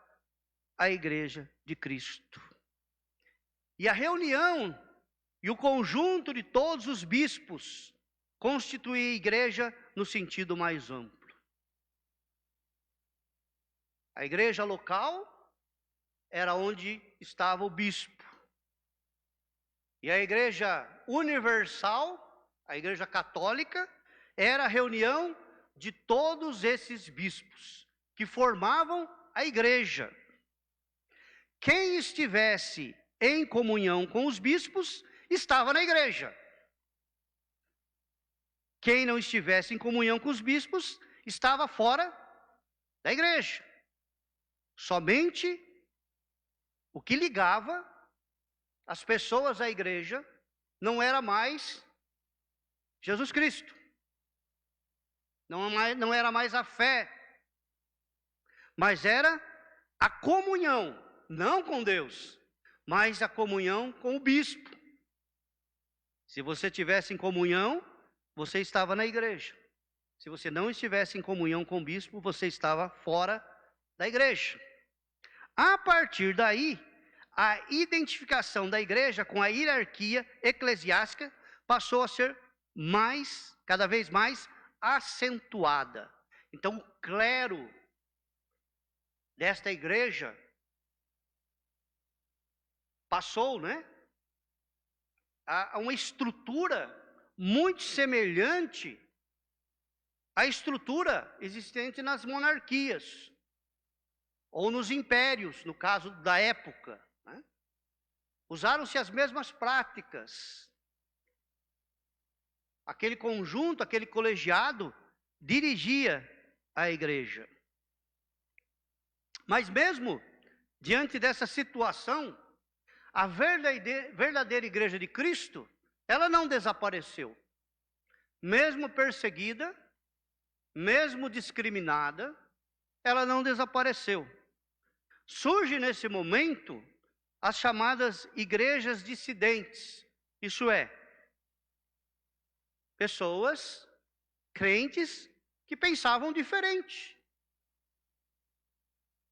a igreja de Cristo. E a reunião e o conjunto de todos os bispos constituía a igreja no sentido mais amplo. A igreja local era onde estava o bispo. E a igreja universal, a igreja católica, era a reunião de todos esses bispos que formavam a igreja. Quem estivesse em comunhão com os bispos estava na igreja. Quem não estivesse em comunhão com os bispos estava fora da igreja. Somente o que ligava as pessoas à igreja não era mais Jesus Cristo. Não era mais a fé, mas era a comunhão, não com Deus, mas a comunhão com o bispo. Se você estivesse em comunhão, você estava na igreja. Se você não estivesse em comunhão com o bispo, você estava fora da igreja. A partir daí, a identificação da igreja com a hierarquia eclesiástica passou a ser cada vez mais acentuada. Então, o clero desta igreja passou, a uma estrutura muito semelhante à estrutura existente nas monarquias ou nos impérios, no caso da época. Usaram-se as mesmas práticas. Aquele conjunto, aquele colegiado, dirigia a igreja. Mas mesmo diante dessa situação, a verdadeira igreja de Cristo, ela não desapareceu. Mesmo perseguida, mesmo discriminada, ela não desapareceu. Surge nesse momento as chamadas igrejas dissidentes, isso é, pessoas, crentes, que pensavam diferente.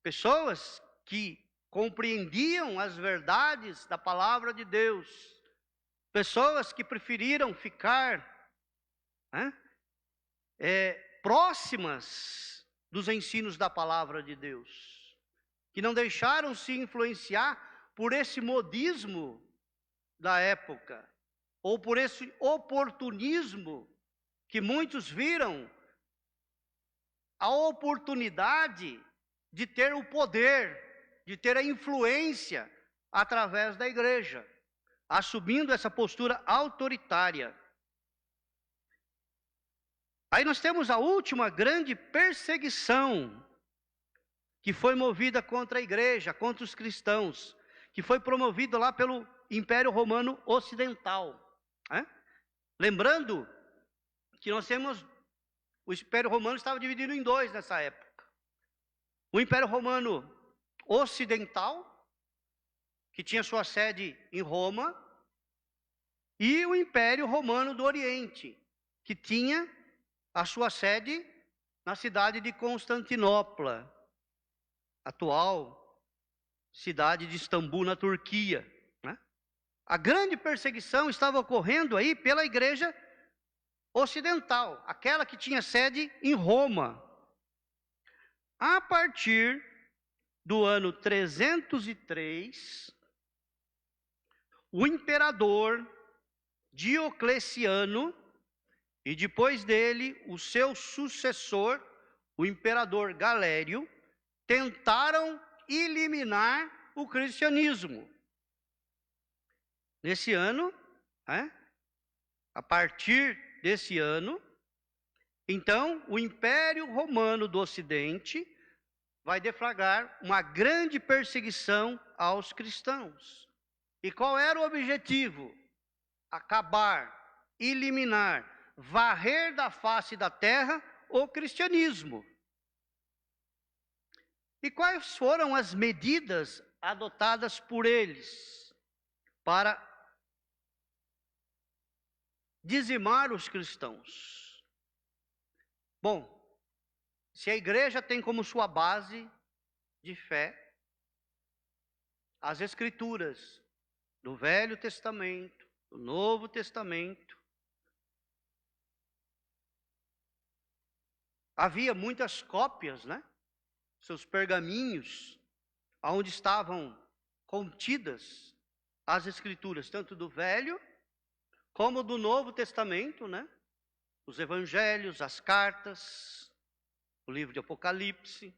Pessoas que compreendiam as verdades da palavra de Deus. Pessoas que preferiram ficar próximas dos ensinos da palavra de Deus. Que não deixaram se influenciar por esse modismo da época, ou por esse oportunismo que muitos viram a oportunidade de ter o poder, de ter a influência através da igreja, assumindo essa postura autoritária. Aí nós temos a última grande perseguição que foi movida contra a igreja, contra os cristãos, que foi promovida lá pelo Império Romano Ocidental. Lembrando que o Império Romano estava dividido em dois nessa época. O Império Romano Ocidental, que tinha sua sede em Roma, e o Império Romano do Oriente, que tinha a sua sede na cidade de Constantinopla, atual cidade de Istambul, na Turquia. A grande perseguição estava ocorrendo aí pela igreja ocidental, aquela que tinha sede em Roma. A partir do ano 303, o imperador Diocleciano, E depois dele, o seu sucessor, o imperador Galério, tentaram eliminar o cristianismo. Nesse ano, a partir desse ano, então, o Império Romano do Ocidente vai deflagrar uma grande perseguição aos cristãos. E qual era o objetivo? Acabar, eliminar, varrer da face da terra o cristianismo. E quais foram as medidas adotadas por eles para dizimar os cristãos? Bom, se a igreja tem como sua base de fé as Escrituras do Velho Testamento, do Novo Testamento, havia muitas cópias, seus pergaminhos, onde estavam contidas as Escrituras, tanto do Velho como do Novo Testamento, os Evangelhos, as cartas, o livro de Apocalipse.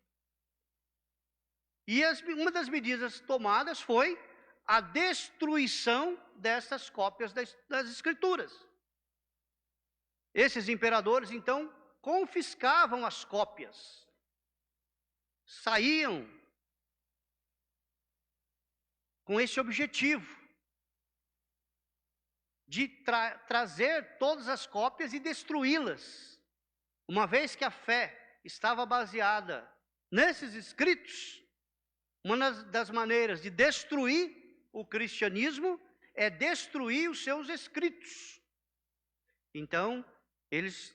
E uma das medidas tomadas foi a destruição dessas cópias das Escrituras. Esses imperadores, então, confiscavam as cópias, saíam com esse objetivo de trazer todas as cópias e destruí-las. Uma vez que a fé estava baseada nesses escritos, uma das maneiras de destruir o cristianismo é destruir os seus escritos. Então, eles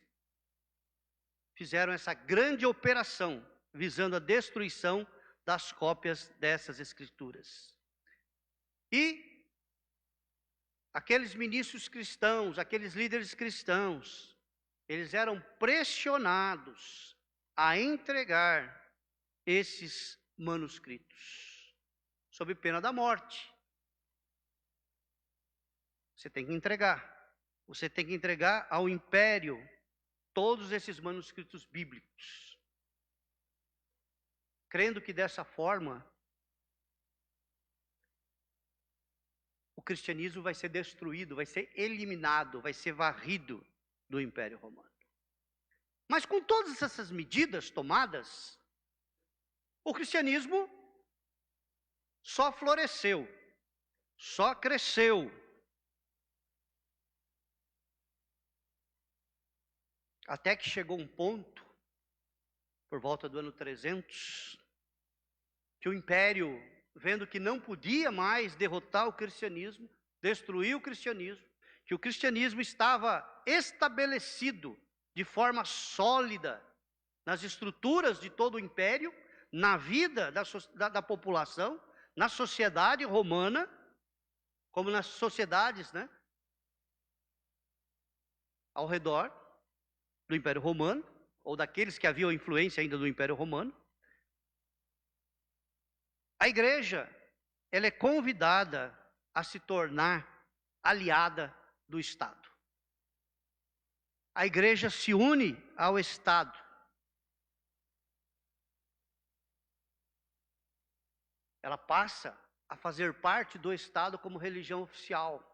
fizeram essa grande operação, visando a destruição das cópias dessas escrituras. E aqueles ministros cristãos, aqueles líderes cristãos, eles eram pressionados a entregar esses manuscritos, sob pena da morte. Você tem que entregar. Você tem que entregar ao império todos esses manuscritos bíblicos, crendo que dessa forma o cristianismo vai ser destruído, vai ser eliminado, vai ser varrido do Império Romano. Mas com todas essas medidas tomadas, o cristianismo só floresceu, só cresceu. Até que chegou um ponto, por volta do ano 300, que o império, vendo que não podia mais derrotar o cristianismo, destruir o cristianismo, que o cristianismo estava estabelecido de forma sólida nas estruturas de todo o império, na vida da população, na sociedade romana, como nas sociedades, ao redor do Império Romano, ou daqueles que haviam influência ainda do Império Romano. A igreja, ela é convidada a se tornar aliada do Estado. A igreja se une ao Estado. Ela passa a fazer parte do Estado como religião oficial.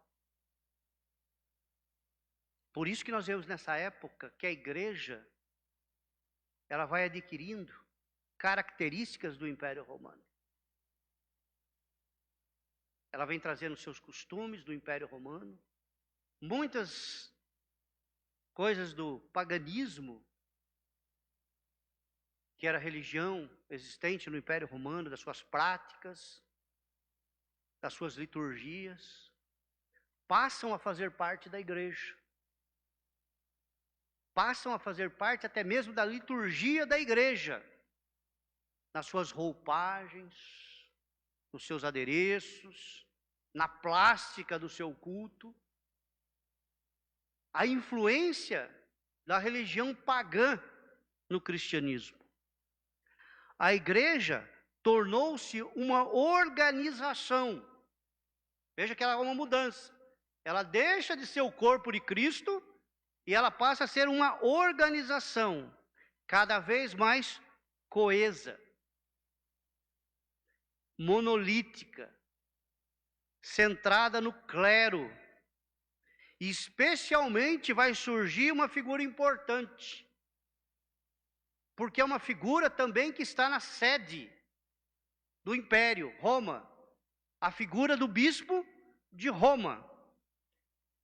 Por isso que nós vemos nessa época que a igreja, ela vai adquirindo características do Império Romano. Ela vem trazendo seus costumes do Império Romano, muitas coisas do paganismo, que era a religião existente no Império Romano, das suas práticas, das suas liturgias, passam a fazer parte da igreja. Passam a fazer parte até mesmo da liturgia da igreja, nas suas roupagens, nos seus adereços, na plástica do seu culto. A influência da religião pagã no cristianismo. A igreja tornou-se uma organização. Veja que ela é uma mudança. Ela deixa de ser o corpo de Cristo e ela passa a ser uma organização cada vez mais coesa, monolítica, centrada no clero. E especialmente vai surgir uma figura importante, porque é uma figura também que está na sede do Império, Roma, a figura do bispo de Roma.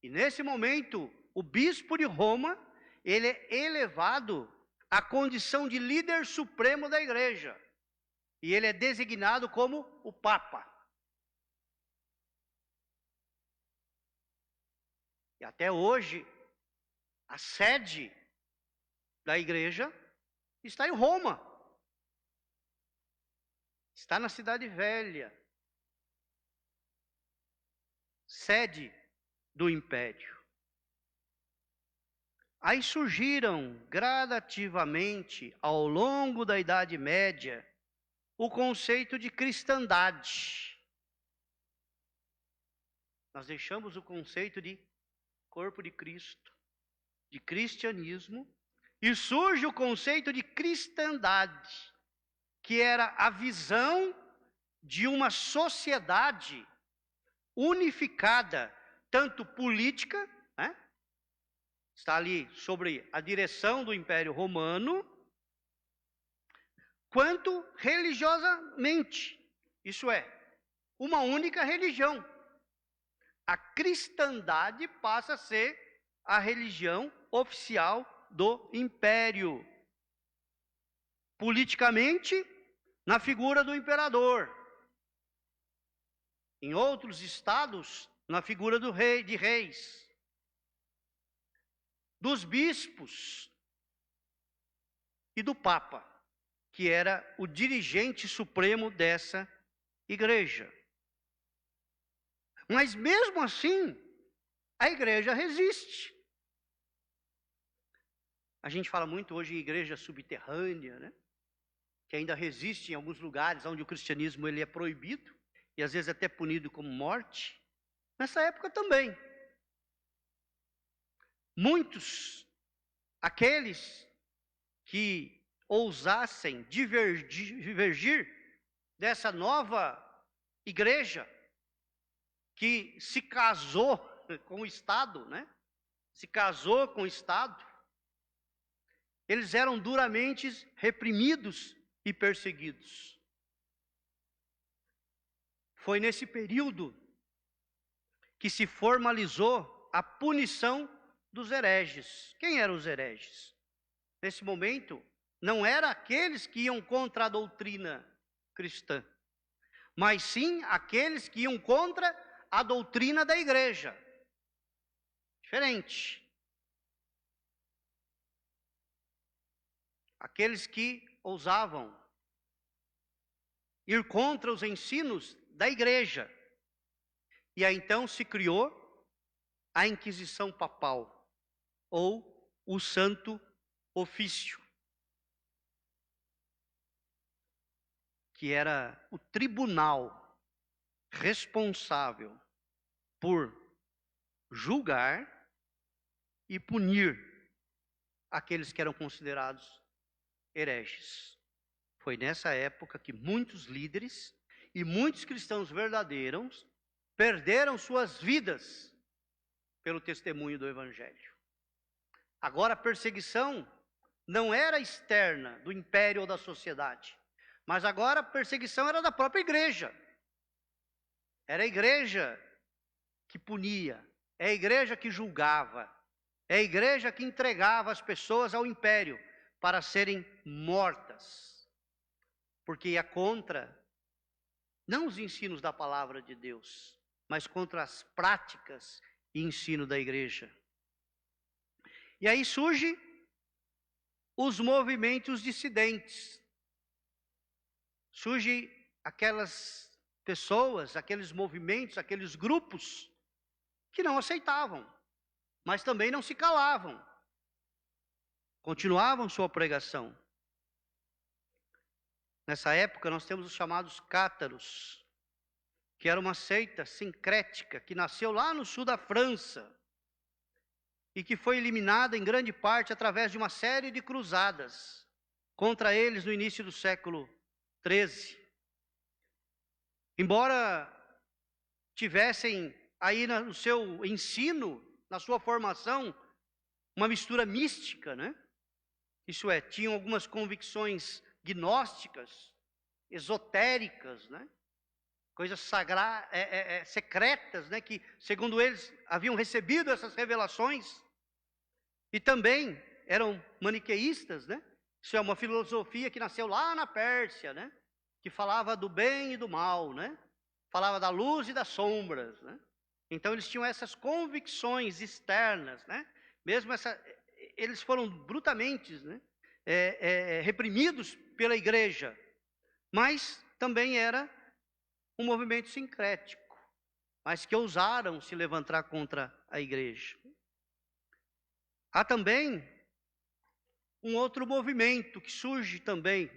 E nesse momento, o bispo de Roma, ele é elevado à condição de líder supremo da igreja. E ele é designado como o Papa. E até hoje, a sede da igreja está em Roma. Está na Cidade Velha, sede do Império. Aí surgiram gradativamente, ao longo da Idade Média, o conceito de cristandade. Nós deixamos o conceito de corpo de Cristo, de cristianismo, e surge o conceito de cristandade, que era a visão de uma sociedade unificada, tanto política, né? Está ali sobre a direção do Império Romano, quanto religiosamente, isso é, uma única religião. A cristandade passa a ser a religião oficial do Império. Politicamente, na figura do imperador. Em outros estados, na figura do rei, de reis. Dos bispos e do Papa, que era o dirigente supremo dessa igreja. Mas mesmo assim, a igreja resiste. A gente fala muito hoje em igreja subterrânea, né? Que ainda resiste em alguns lugares onde o cristianismo ele é proibido e às vezes até punido como morte. Nessa época também. Muitos, aqueles que ousassem divergir dessa nova igreja que se casou com o Estado, né? Se casou com o Estado. Eles eram duramente reprimidos e perseguidos. Foi nesse período que se formalizou a punição dos hereges. Quem eram os hereges? Nesse momento, não eram aqueles que iam contra a doutrina cristã, mas sim aqueles que iam contra a doutrina da igreja. Diferente. Aqueles que ousavam ir contra os ensinos da igreja. E aí então se criou a Inquisição Papal, ou o Santo Ofício, que era o tribunal responsável por julgar e punir aqueles que eram considerados hereges. Foi nessa época que muitos líderes e muitos cristãos verdadeiros perderam suas vidas pelo testemunho do Evangelho. Agora a perseguição não era externa do império ou da sociedade, mas agora a perseguição era da própria igreja. Era a igreja que punia, é a igreja que julgava, é a igreja que entregava as pessoas ao império para serem mortas, porque ia contra, não os ensinos da palavra de Deus, mas contra as práticas e ensino da igreja. E aí surgem os movimentos dissidentes. Surgem aquelas pessoas, aqueles movimentos, aqueles grupos que não aceitavam, mas também não se calavam. Continuavam sua pregação. Nessa época nós temos os chamados cátaros, que era uma seita sincrética que nasceu lá no sul da França e que foi eliminada em grande parte através de uma série de cruzadas contra eles no início do século XIII. Embora tivessem aí no seu ensino, na sua formação, uma mistura mística, né? Isso é, tinham algumas convicções gnósticas, esotéricas, né? Coisas sagradas, secretas, né? Que, segundo eles, haviam recebido essas revelações. E também eram maniqueístas, né? Isso é uma filosofia que nasceu lá na Pérsia, né? Que falava do bem e do mal, né? Falava da luz e das sombras, né? Então eles tinham essas convicções externas, né? Mesmo eles foram brutalmente, né? Reprimidos pela igreja, mas também era um movimento sincrético, mas que ousaram se levantar contra a igreja. Há também um outro movimento que surge também,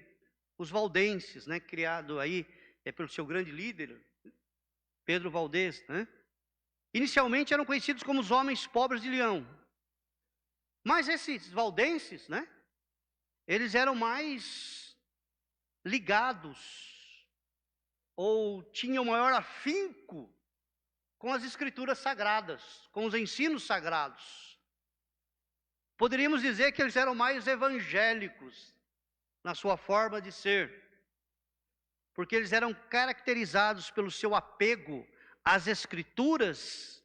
os valdenses, né, criado aí pelo seu grande líder, Pedro Valdez, né? Inicialmente eram conhecidos como os homens pobres de Leão. Mas esses valdenses, né, eles eram mais ligados, ou tinham maior afinco com as escrituras sagradas, com os ensinos sagrados. Poderíamos dizer que eles eram mais evangélicos na sua forma de ser, porque eles eram caracterizados pelo seu apego às escrituras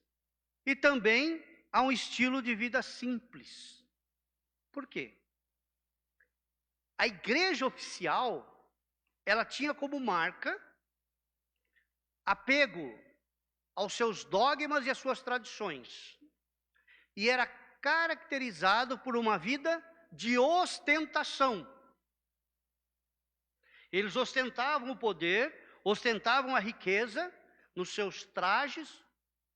e também a um estilo de vida simples. Por quê? A igreja oficial, ela tinha como marca apego aos seus dogmas e às suas tradições. E era caracterizado por uma vida de ostentação. Eles ostentavam o poder, ostentavam a riqueza nos seus trajes,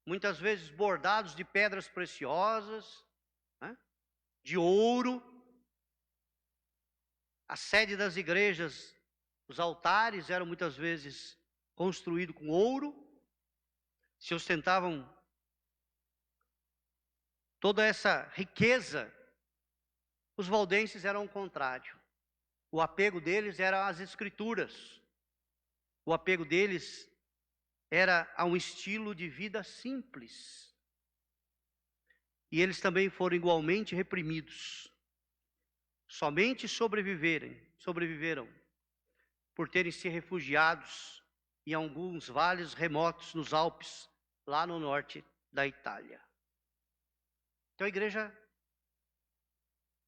muitas vezes bordados de pedras preciosas, né, de ouro. A sede das igrejas, os altares eram muitas vezes construídos com ouro, se ostentavam toda essa riqueza. Os valdenses eram o contrário. O apego deles era às escrituras. O apego deles era a um estilo de vida simples. E eles também foram igualmente reprimidos. Somente sobreviveram por terem se refugiados em alguns vales remotos nos Alpes, lá no norte da Itália. Então a igreja,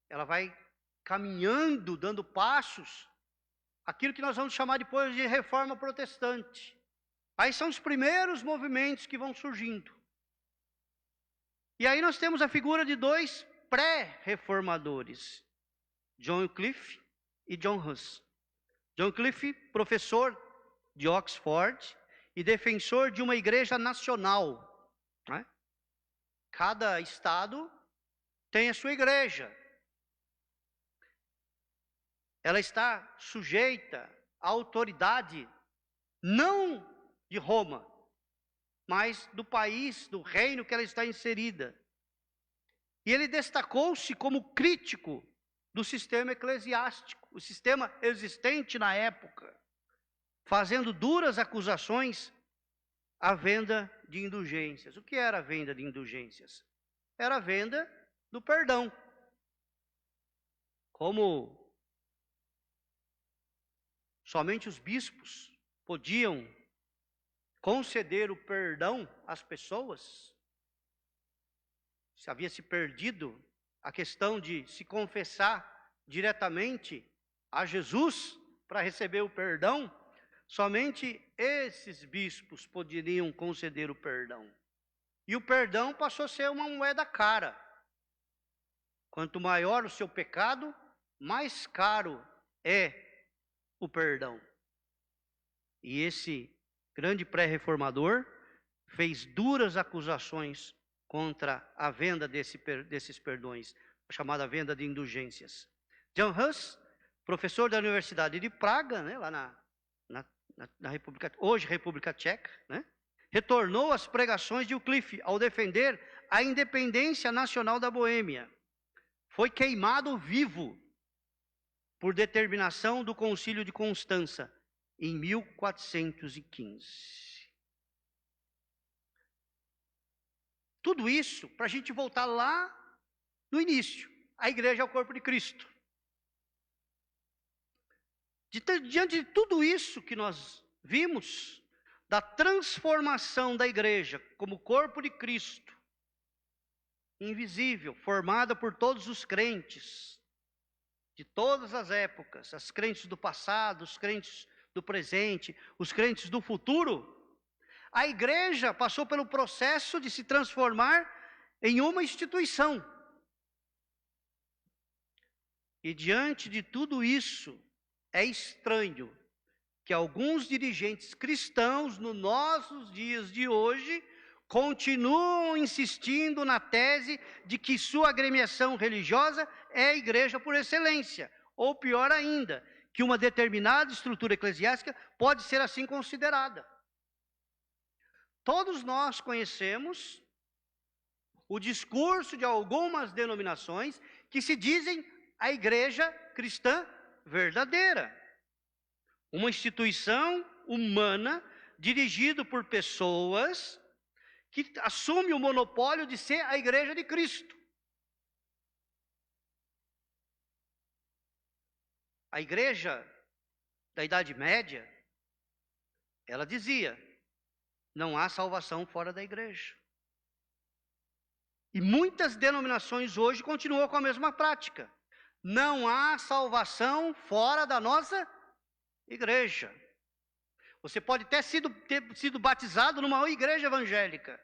ela vai caminhando, dando passos, aquilo que nós vamos chamar depois de reforma protestante. Aí são os primeiros movimentos que vão surgindo. E aí nós temos a figura de dois pré-reformadores, John Wycliffe e John Hus. John Wycliffe, professor de Oxford e defensor de uma igreja nacional, né? Cada estado tem a sua igreja. Ela está sujeita à autoridade, não de Roma, mas do país, do reino que ela está inserida. E ele destacou-se como crítico do sistema eclesiástico, o sistema existente na época, fazendo duras acusações à venda de indulgências. O que era a venda de indulgências? Era a venda do perdão. Como somente os bispos podiam conceder o perdão às pessoas, se havia se perdido a questão de se confessar diretamente a Jesus para receber o perdão, somente esses bispos poderiam conceder o perdão. E o perdão passou a ser uma moeda cara. Quanto maior o seu pecado, mais caro é o perdão. E esse grande pré-reformador fez duras acusações contra a venda desses perdões, a chamada venda de indulgências. John Hus, professor da Universidade de Praga, né, lá na República, hoje República Tcheca, né, retornou às pregações de Wycliffe ao defender a independência nacional da Boêmia. Foi queimado vivo por determinação do Concílio de Constança, em 1415. Tudo isso para a gente voltar lá no início. A igreja é o corpo de Cristo. Diante de tudo isso que nós vimos, da transformação da igreja como corpo de Cristo, invisível, formada por todos os crentes, de todas as épocas, as crentes do passado, os crentes do presente, os crentes do futuro, a igreja passou pelo processo de se transformar em uma instituição. E diante de tudo isso, é estranho que alguns dirigentes cristãos, nos nossos dias de hoje, continuam insistindo na tese de que sua agremiação religiosa é a igreja por excelência, ou pior ainda, que uma determinada estrutura eclesiástica pode ser assim considerada. Todos nós conhecemos o discurso de algumas denominações que se dizem a igreja cristã verdadeira. Uma instituição humana dirigida por pessoas que assume o monopólio de ser a igreja de Cristo. A igreja da Idade Média, ela dizia: não há salvação fora da igreja. E muitas denominações hoje continuam com a mesma prática. Não há salvação fora da nossa igreja. Você pode ter sido batizado numa igreja evangélica,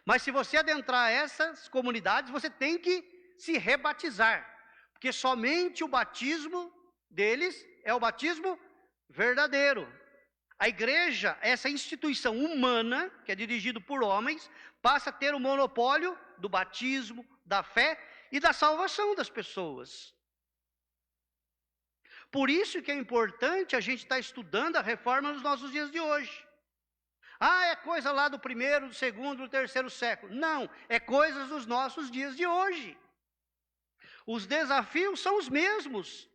mas se você adentrar essas comunidades, você tem que se rebatizar, porque somente o batismo deles é o batismo verdadeiro. A igreja, essa instituição humana, que é dirigida por homens, passa a ter o monopólio do batismo, da fé e da salvação das pessoas. Por isso que é importante a gente estar estudando a reforma nos nossos dias de hoje. Ah, é coisa lá do primeiro, do segundo, do terceiro século. Não, é coisas dos nossos dias de hoje. Os desafios são os mesmos.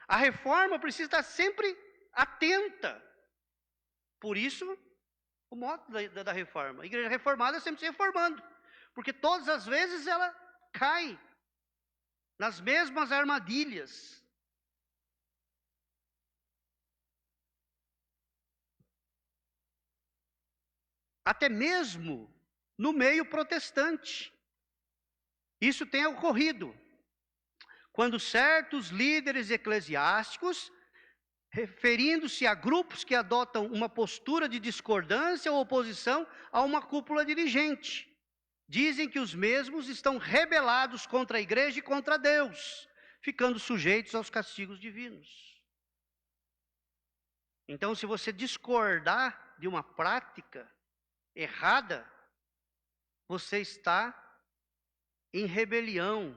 A reforma precisa estar sempre atenta. Por isso, o modo da reforma. A igreja reformada é sempre se reformando. Porque todas as vezes ela cai nas mesmas armadilhas. Até mesmo no meio protestante. Isso tem ocorrido. Quando certos líderes eclesiásticos, referindo-se a grupos que adotam uma postura de discordância ou oposição a uma cúpula dirigente, dizem que os mesmos estão rebelados contra a igreja e contra Deus, ficando sujeitos aos castigos divinos. Então, se você discordar de uma prática errada, você está em rebelião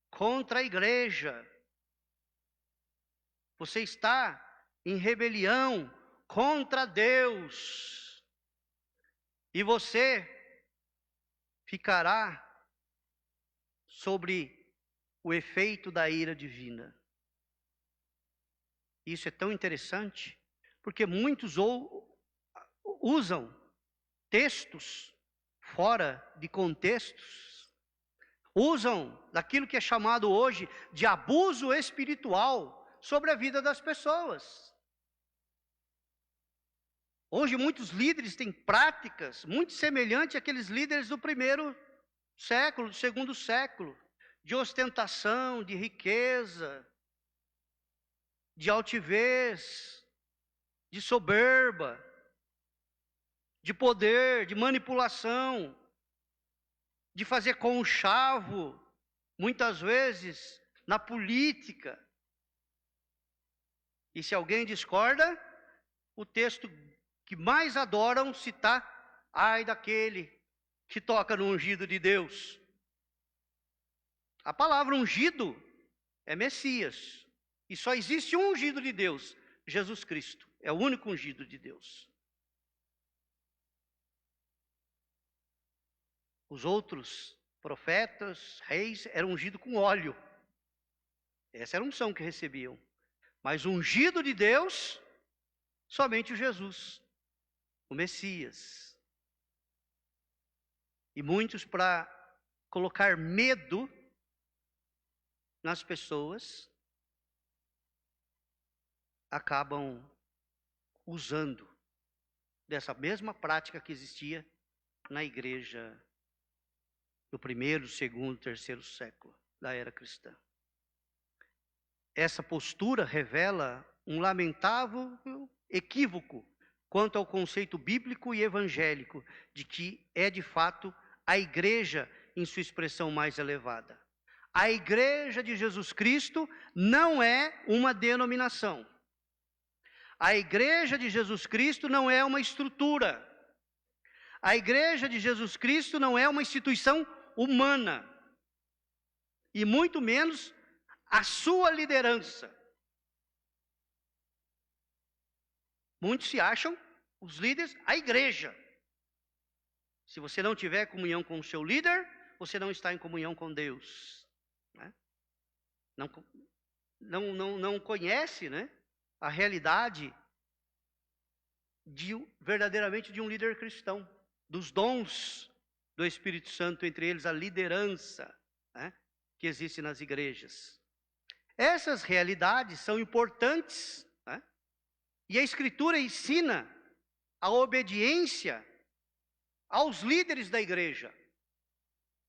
contra a igreja. Você está em rebelião contra Deus. E você ficará sobre o efeito da ira divina. Isso é tão interessante, porque muitos usam textos fora de contextos, usam daquilo que é chamado hoje de abuso espiritual sobre a vida das pessoas. Hoje muitos líderes têm práticas muito semelhantes àqueles líderes do primeiro século, do segundo século, de ostentação, de riqueza, de altivez, de soberba, de poder, de manipulação, de fazer conchavo, muitas vezes, na política. E se alguém discorda, o texto que mais adoram citar: ai daquele que toca no ungido de Deus. A palavra ungido é Messias. E só existe um ungido de Deus, Jesus Cristo. É o único ungido de Deus. Os outros profetas, reis, eram ungidos com óleo. Essa era a unção que recebiam. Mas o ungido de Deus, somente o Jesus, o Messias. E muitos, para colocar medo nas pessoas, acabam usando dessa mesma prática que existia na igreja do 1º, 2º, 3º século da era cristã. Essa postura revela um lamentável equívoco quanto ao conceito bíblico e evangélico de que é de fato a igreja em sua expressão mais elevada. A igreja de Jesus Cristo não é uma denominação. A igreja de Jesus Cristo não é uma estrutura. A igreja de Jesus Cristo não é uma instituição humana. E muito menos a sua liderança. Muitos se acham os líderes, a igreja. Se você não tiver comunhão com o seu líder, você não está em comunhão com Deus. Né? Não conhece, né, a realidade verdadeiramente de um líder cristão, dos dons do Espírito Santo, entre eles a liderança, né, que existe nas igrejas. Essas realidades são importantes, né, e a Escritura ensina a obediência aos líderes da igreja.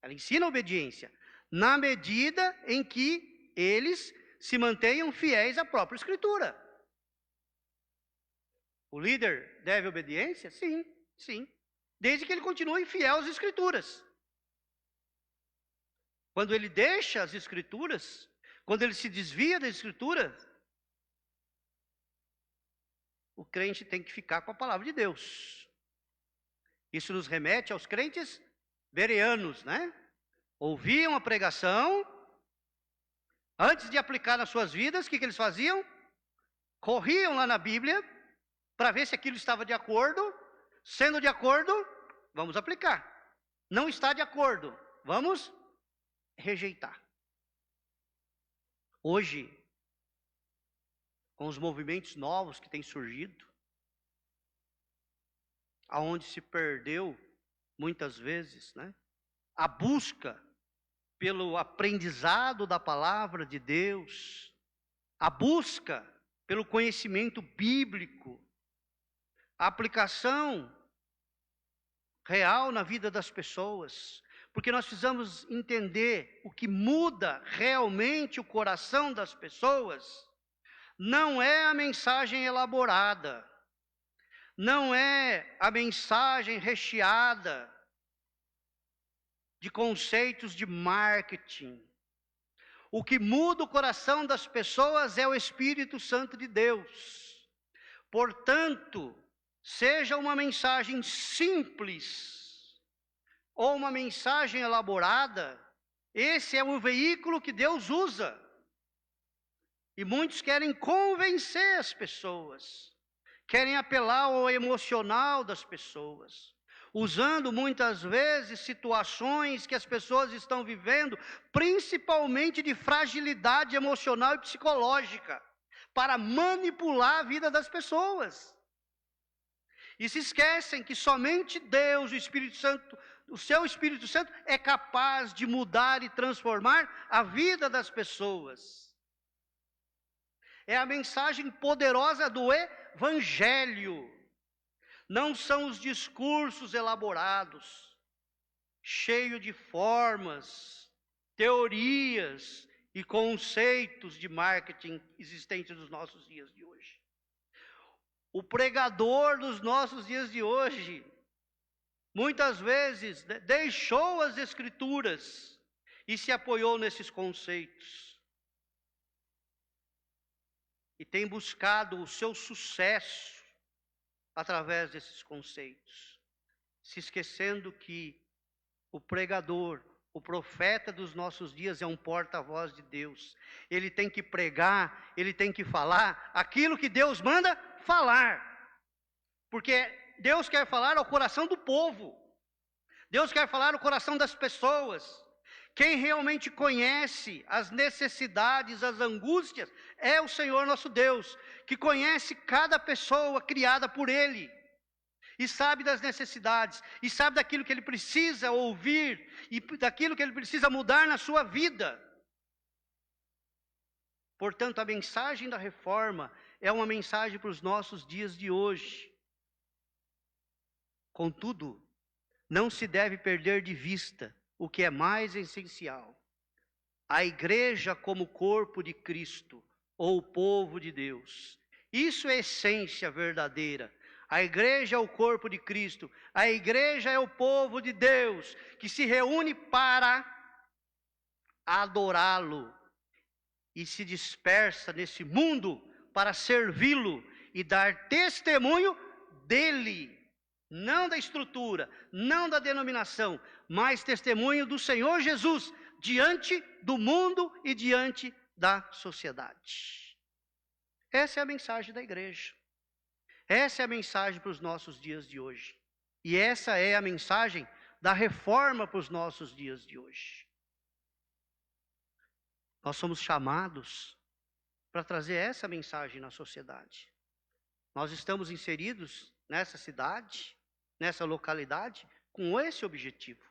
Ela ensina a obediência na medida em que eles se mantenham fiéis à própria Escritura. O líder deve obediência? Sim, sim. Desde que ele continue fiel às Escrituras. Quando ele deixa as Escrituras, quando ele se desvia da Escritura, o crente tem que ficar com a palavra de Deus. Isso nos remete aos crentes bereanos, né? Ouviam a pregação, antes de aplicar nas suas vidas, o que eles faziam? Corriam lá na Bíblia, para ver se aquilo estava de acordo. Sendo de acordo, vamos aplicar. Não está de acordo, vamos rejeitar. Hoje, com os movimentos novos que têm surgido, aonde se perdeu, muitas vezes, né, a busca pelo aprendizado da palavra de Deus, a busca pelo conhecimento bíblico, a aplicação real na vida das pessoas, porque nós precisamos entender o que muda realmente o coração das pessoas, não é a mensagem elaborada, não é a mensagem recheada de conceitos de marketing. O que muda o coração das pessoas é o Espírito Santo de Deus. Portanto, seja uma mensagem simples ou uma mensagem elaborada, esse é o veículo que Deus usa. E muitos querem convencer as pessoas, querem apelar ao emocional das pessoas, usando muitas vezes situações que as pessoas estão vivendo, principalmente de fragilidade emocional e psicológica, para manipular a vida das pessoas. E se esquecem que somente Deus, o Espírito Santo, o seu Espírito Santo é capaz de mudar e transformar a vida das pessoas. É a mensagem poderosa do Evangelho. Não são os discursos elaborados, cheios de formas, teorias e conceitos de marketing existentes nos nossos dias de hoje. O pregador dos nossos dias de hoje, muitas vezes, deixou as Escrituras e se apoiou nesses conceitos. E tem buscado o seu sucesso através desses conceitos, se esquecendo que o pregador, o profeta dos nossos dias é um porta-voz de Deus. Ele tem que pregar, ele tem que falar aquilo que Deus manda falar, porque Deus quer falar ao coração do povo. Deus quer falar no coração das pessoas. Quem realmente conhece as necessidades, as angústias, é o Senhor nosso Deus, que conhece cada pessoa criada por Ele, e sabe das necessidades, e sabe daquilo que ele precisa ouvir, e daquilo que ele precisa mudar na sua vida. Portanto, a mensagem da reforma é uma mensagem para os nossos dias de hoje. Contudo, não se deve perder de vista o que é mais essencial. A igreja como corpo de Cristo, ou o povo de Deus. Isso é a essência verdadeira. A igreja é o corpo de Cristo. A igreja é o povo de Deus, que se reúne para adorá-lo e se dispersa nesse mundo para servi-lo e dar testemunho dele. Não da estrutura, não da denominação, mas testemunho do Senhor Jesus diante do mundo e diante da sociedade. Essa é a mensagem da igreja. Essa é a mensagem para os nossos dias de hoje. E essa é a mensagem da reforma para os nossos dias de hoje. Nós somos chamados para trazer essa mensagem na sociedade. Nós estamos inseridos nessa cidade, nessa localidade, com esse objetivo: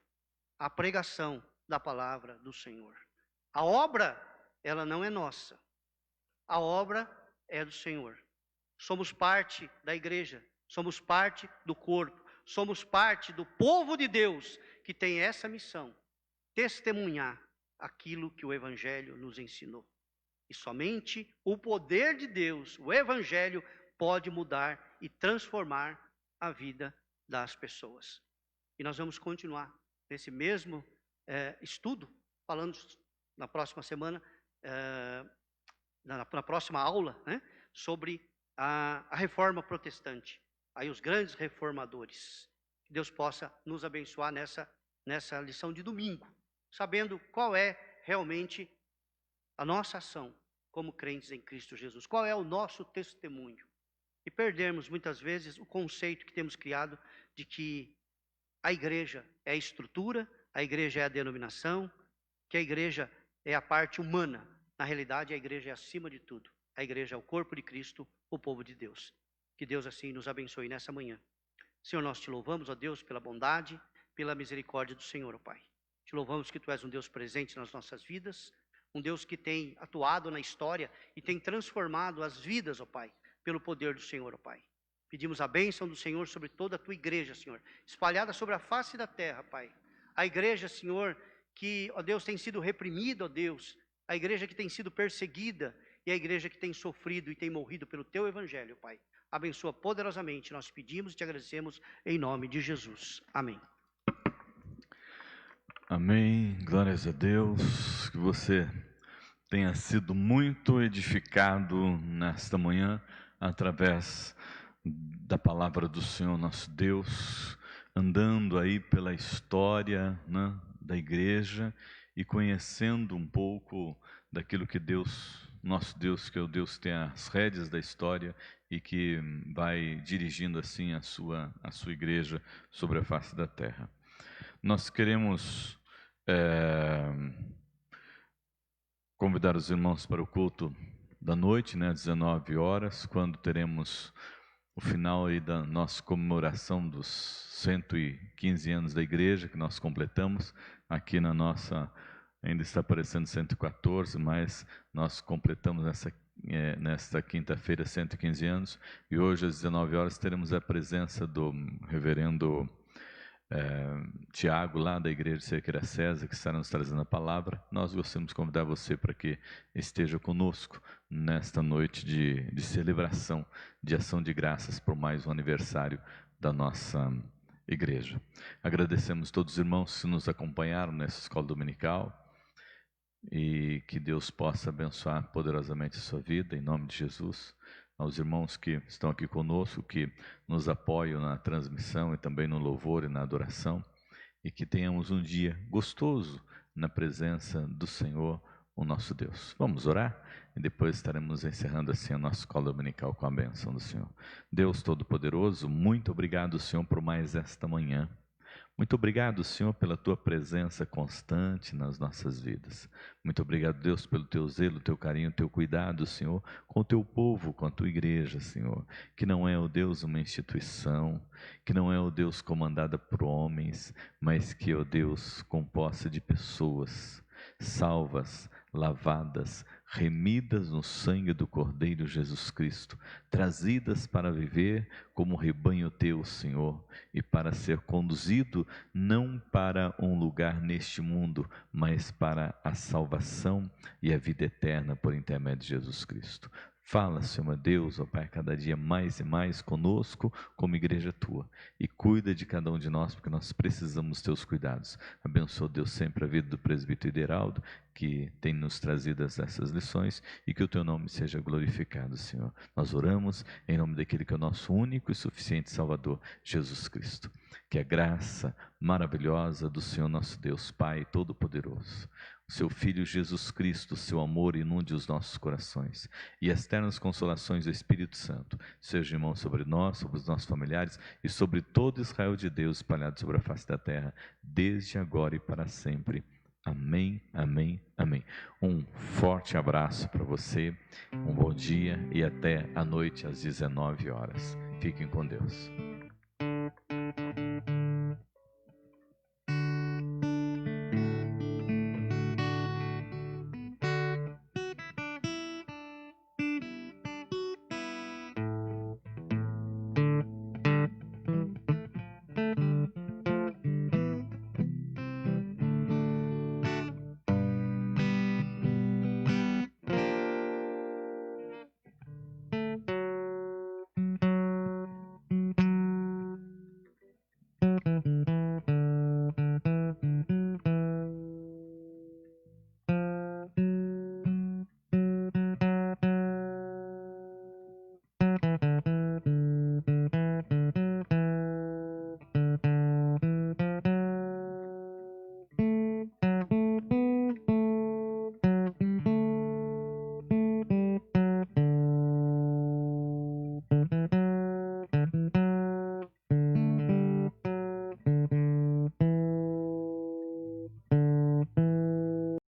a pregação da palavra do Senhor. A obra, ela não é nossa. A obra é do Senhor. Somos parte da igreja, somos parte do corpo, somos parte do povo de Deus, que tem essa missão: testemunhar aquilo que o Evangelho nos ensinou. E somente o poder de Deus, o Evangelho, pode mudar e transformar a vida das pessoas. E nós vamos continuar nesse mesmo estudo, falando na próxima semana, na próxima aula, né, sobre a reforma protestante. Aí os grandes reformadores. Que Deus possa nos abençoar nessa lição de domingo, sabendo qual é realmente a nossa ação como crentes em Cristo Jesus. Qual é o nosso testemunho. E perdermos muitas vezes o conceito que temos criado de que a igreja é a estrutura, a igreja é a denominação, que a igreja é a parte humana. Na realidade, a igreja é acima de tudo. A igreja é o corpo de Cristo, o povo de Deus. Que Deus assim nos abençoe nessa manhã. Senhor, nós te louvamos, ó Deus, pela bondade, pela misericórdia do Senhor, ó Pai. Te louvamos que Tu és um Deus presente nas nossas vidas, um Deus que tem atuado na história e tem transformado as vidas, ó Pai, pelo poder do Senhor, ó Pai. Pedimos a bênção do Senhor sobre toda a Tua igreja, Senhor, espalhada sobre a face da terra, Pai. A igreja, Senhor, que, ó Deus, tem sido reprimida, ó Deus, a igreja que tem sido perseguida e a igreja que tem sofrido e tem morrido pelo Teu Evangelho, Pai. Abençoa poderosamente, nós pedimos e Te agradecemos em nome de Jesus. Amém. Amém, glórias a Deus, que você tenha sido muito edificado nesta manhã, através da palavra do Senhor nosso Deus, andando aí pela história, né, da igreja e conhecendo um pouco daquilo que Deus, nosso Deus, que é o Deus que tem as rédeas da história e que vai dirigindo assim a sua igreja sobre a face da terra. Nós queremos convidar os irmãos para o culto da noite, né, às 19 horas, quando teremos o final aí da nossa comemoração dos 115 anos da igreja, que nós completamos aqui na nossa, ainda está aparecendo 114, mas nós completamos nesta quinta-feira 115 anos, e hoje às 19 horas teremos a presença do reverendo Tiago, lá da igreja de Cerqueira César, que estará nos trazendo a palavra. Nós gostaríamos de convidar você para que esteja conosco nesta noite de celebração, de ação de graças por mais um aniversário da nossa igreja. Agradecemos a todos os irmãos que nos acompanharam nessa escola dominical e que Deus possa abençoar poderosamente a sua vida, em nome de Jesus. Aos irmãos que estão aqui conosco, que nos apoiam na transmissão e também no louvor e na adoração, e que tenhamos um dia gostoso na presença do Senhor, o nosso Deus. Vamos orar e depois estaremos encerrando assim a nossa escola dominical com a bênção do Senhor. Deus Todo-Poderoso, muito obrigado, Senhor, por mais esta manhã. Muito obrigado, Senhor, pela tua presença constante nas nossas vidas. Muito obrigado, Deus, pelo teu zelo, teu carinho, teu cuidado, Senhor, com o teu povo, com a tua igreja, Senhor, que não é, ó Deus, uma instituição, que não é, ó Deus, comandada por homens, mas que, ó Deus, composta de pessoas salvas, lavadas, remidas no sangue do Cordeiro Jesus Cristo, trazidas para viver como rebanho teu, Senhor, e para ser conduzido não para um lugar neste mundo, mas para a salvação e a vida eterna por intermédio de Jesus Cristo. Fala, Senhor Deus, ó Pai, cada dia mais e mais conosco, como igreja tua, e cuida de cada um de nós, porque nós precisamos dos teus cuidados. Abençoa, Deus, sempre a vida do presbítero Ideraldo, que tem nos trazido essas lições, e que o teu nome seja glorificado, Senhor. Nós oramos em nome daquele que é o nosso único e suficiente Salvador, Jesus Cristo. Que a graça maravilhosa do Senhor nosso Deus, Pai Todo-Poderoso, o seu Filho Jesus Cristo, o seu amor inunde os nossos corações, e as ternas consolações do Espírito Santo sejam, irmãos, sobre nós, sobre os nossos familiares e sobre todo Israel de Deus espalhado sobre a face da terra, desde agora e para sempre. Amém, amém, amém. Um forte abraço para você, um bom dia e até à noite às 19 horas. Fiquem com Deus.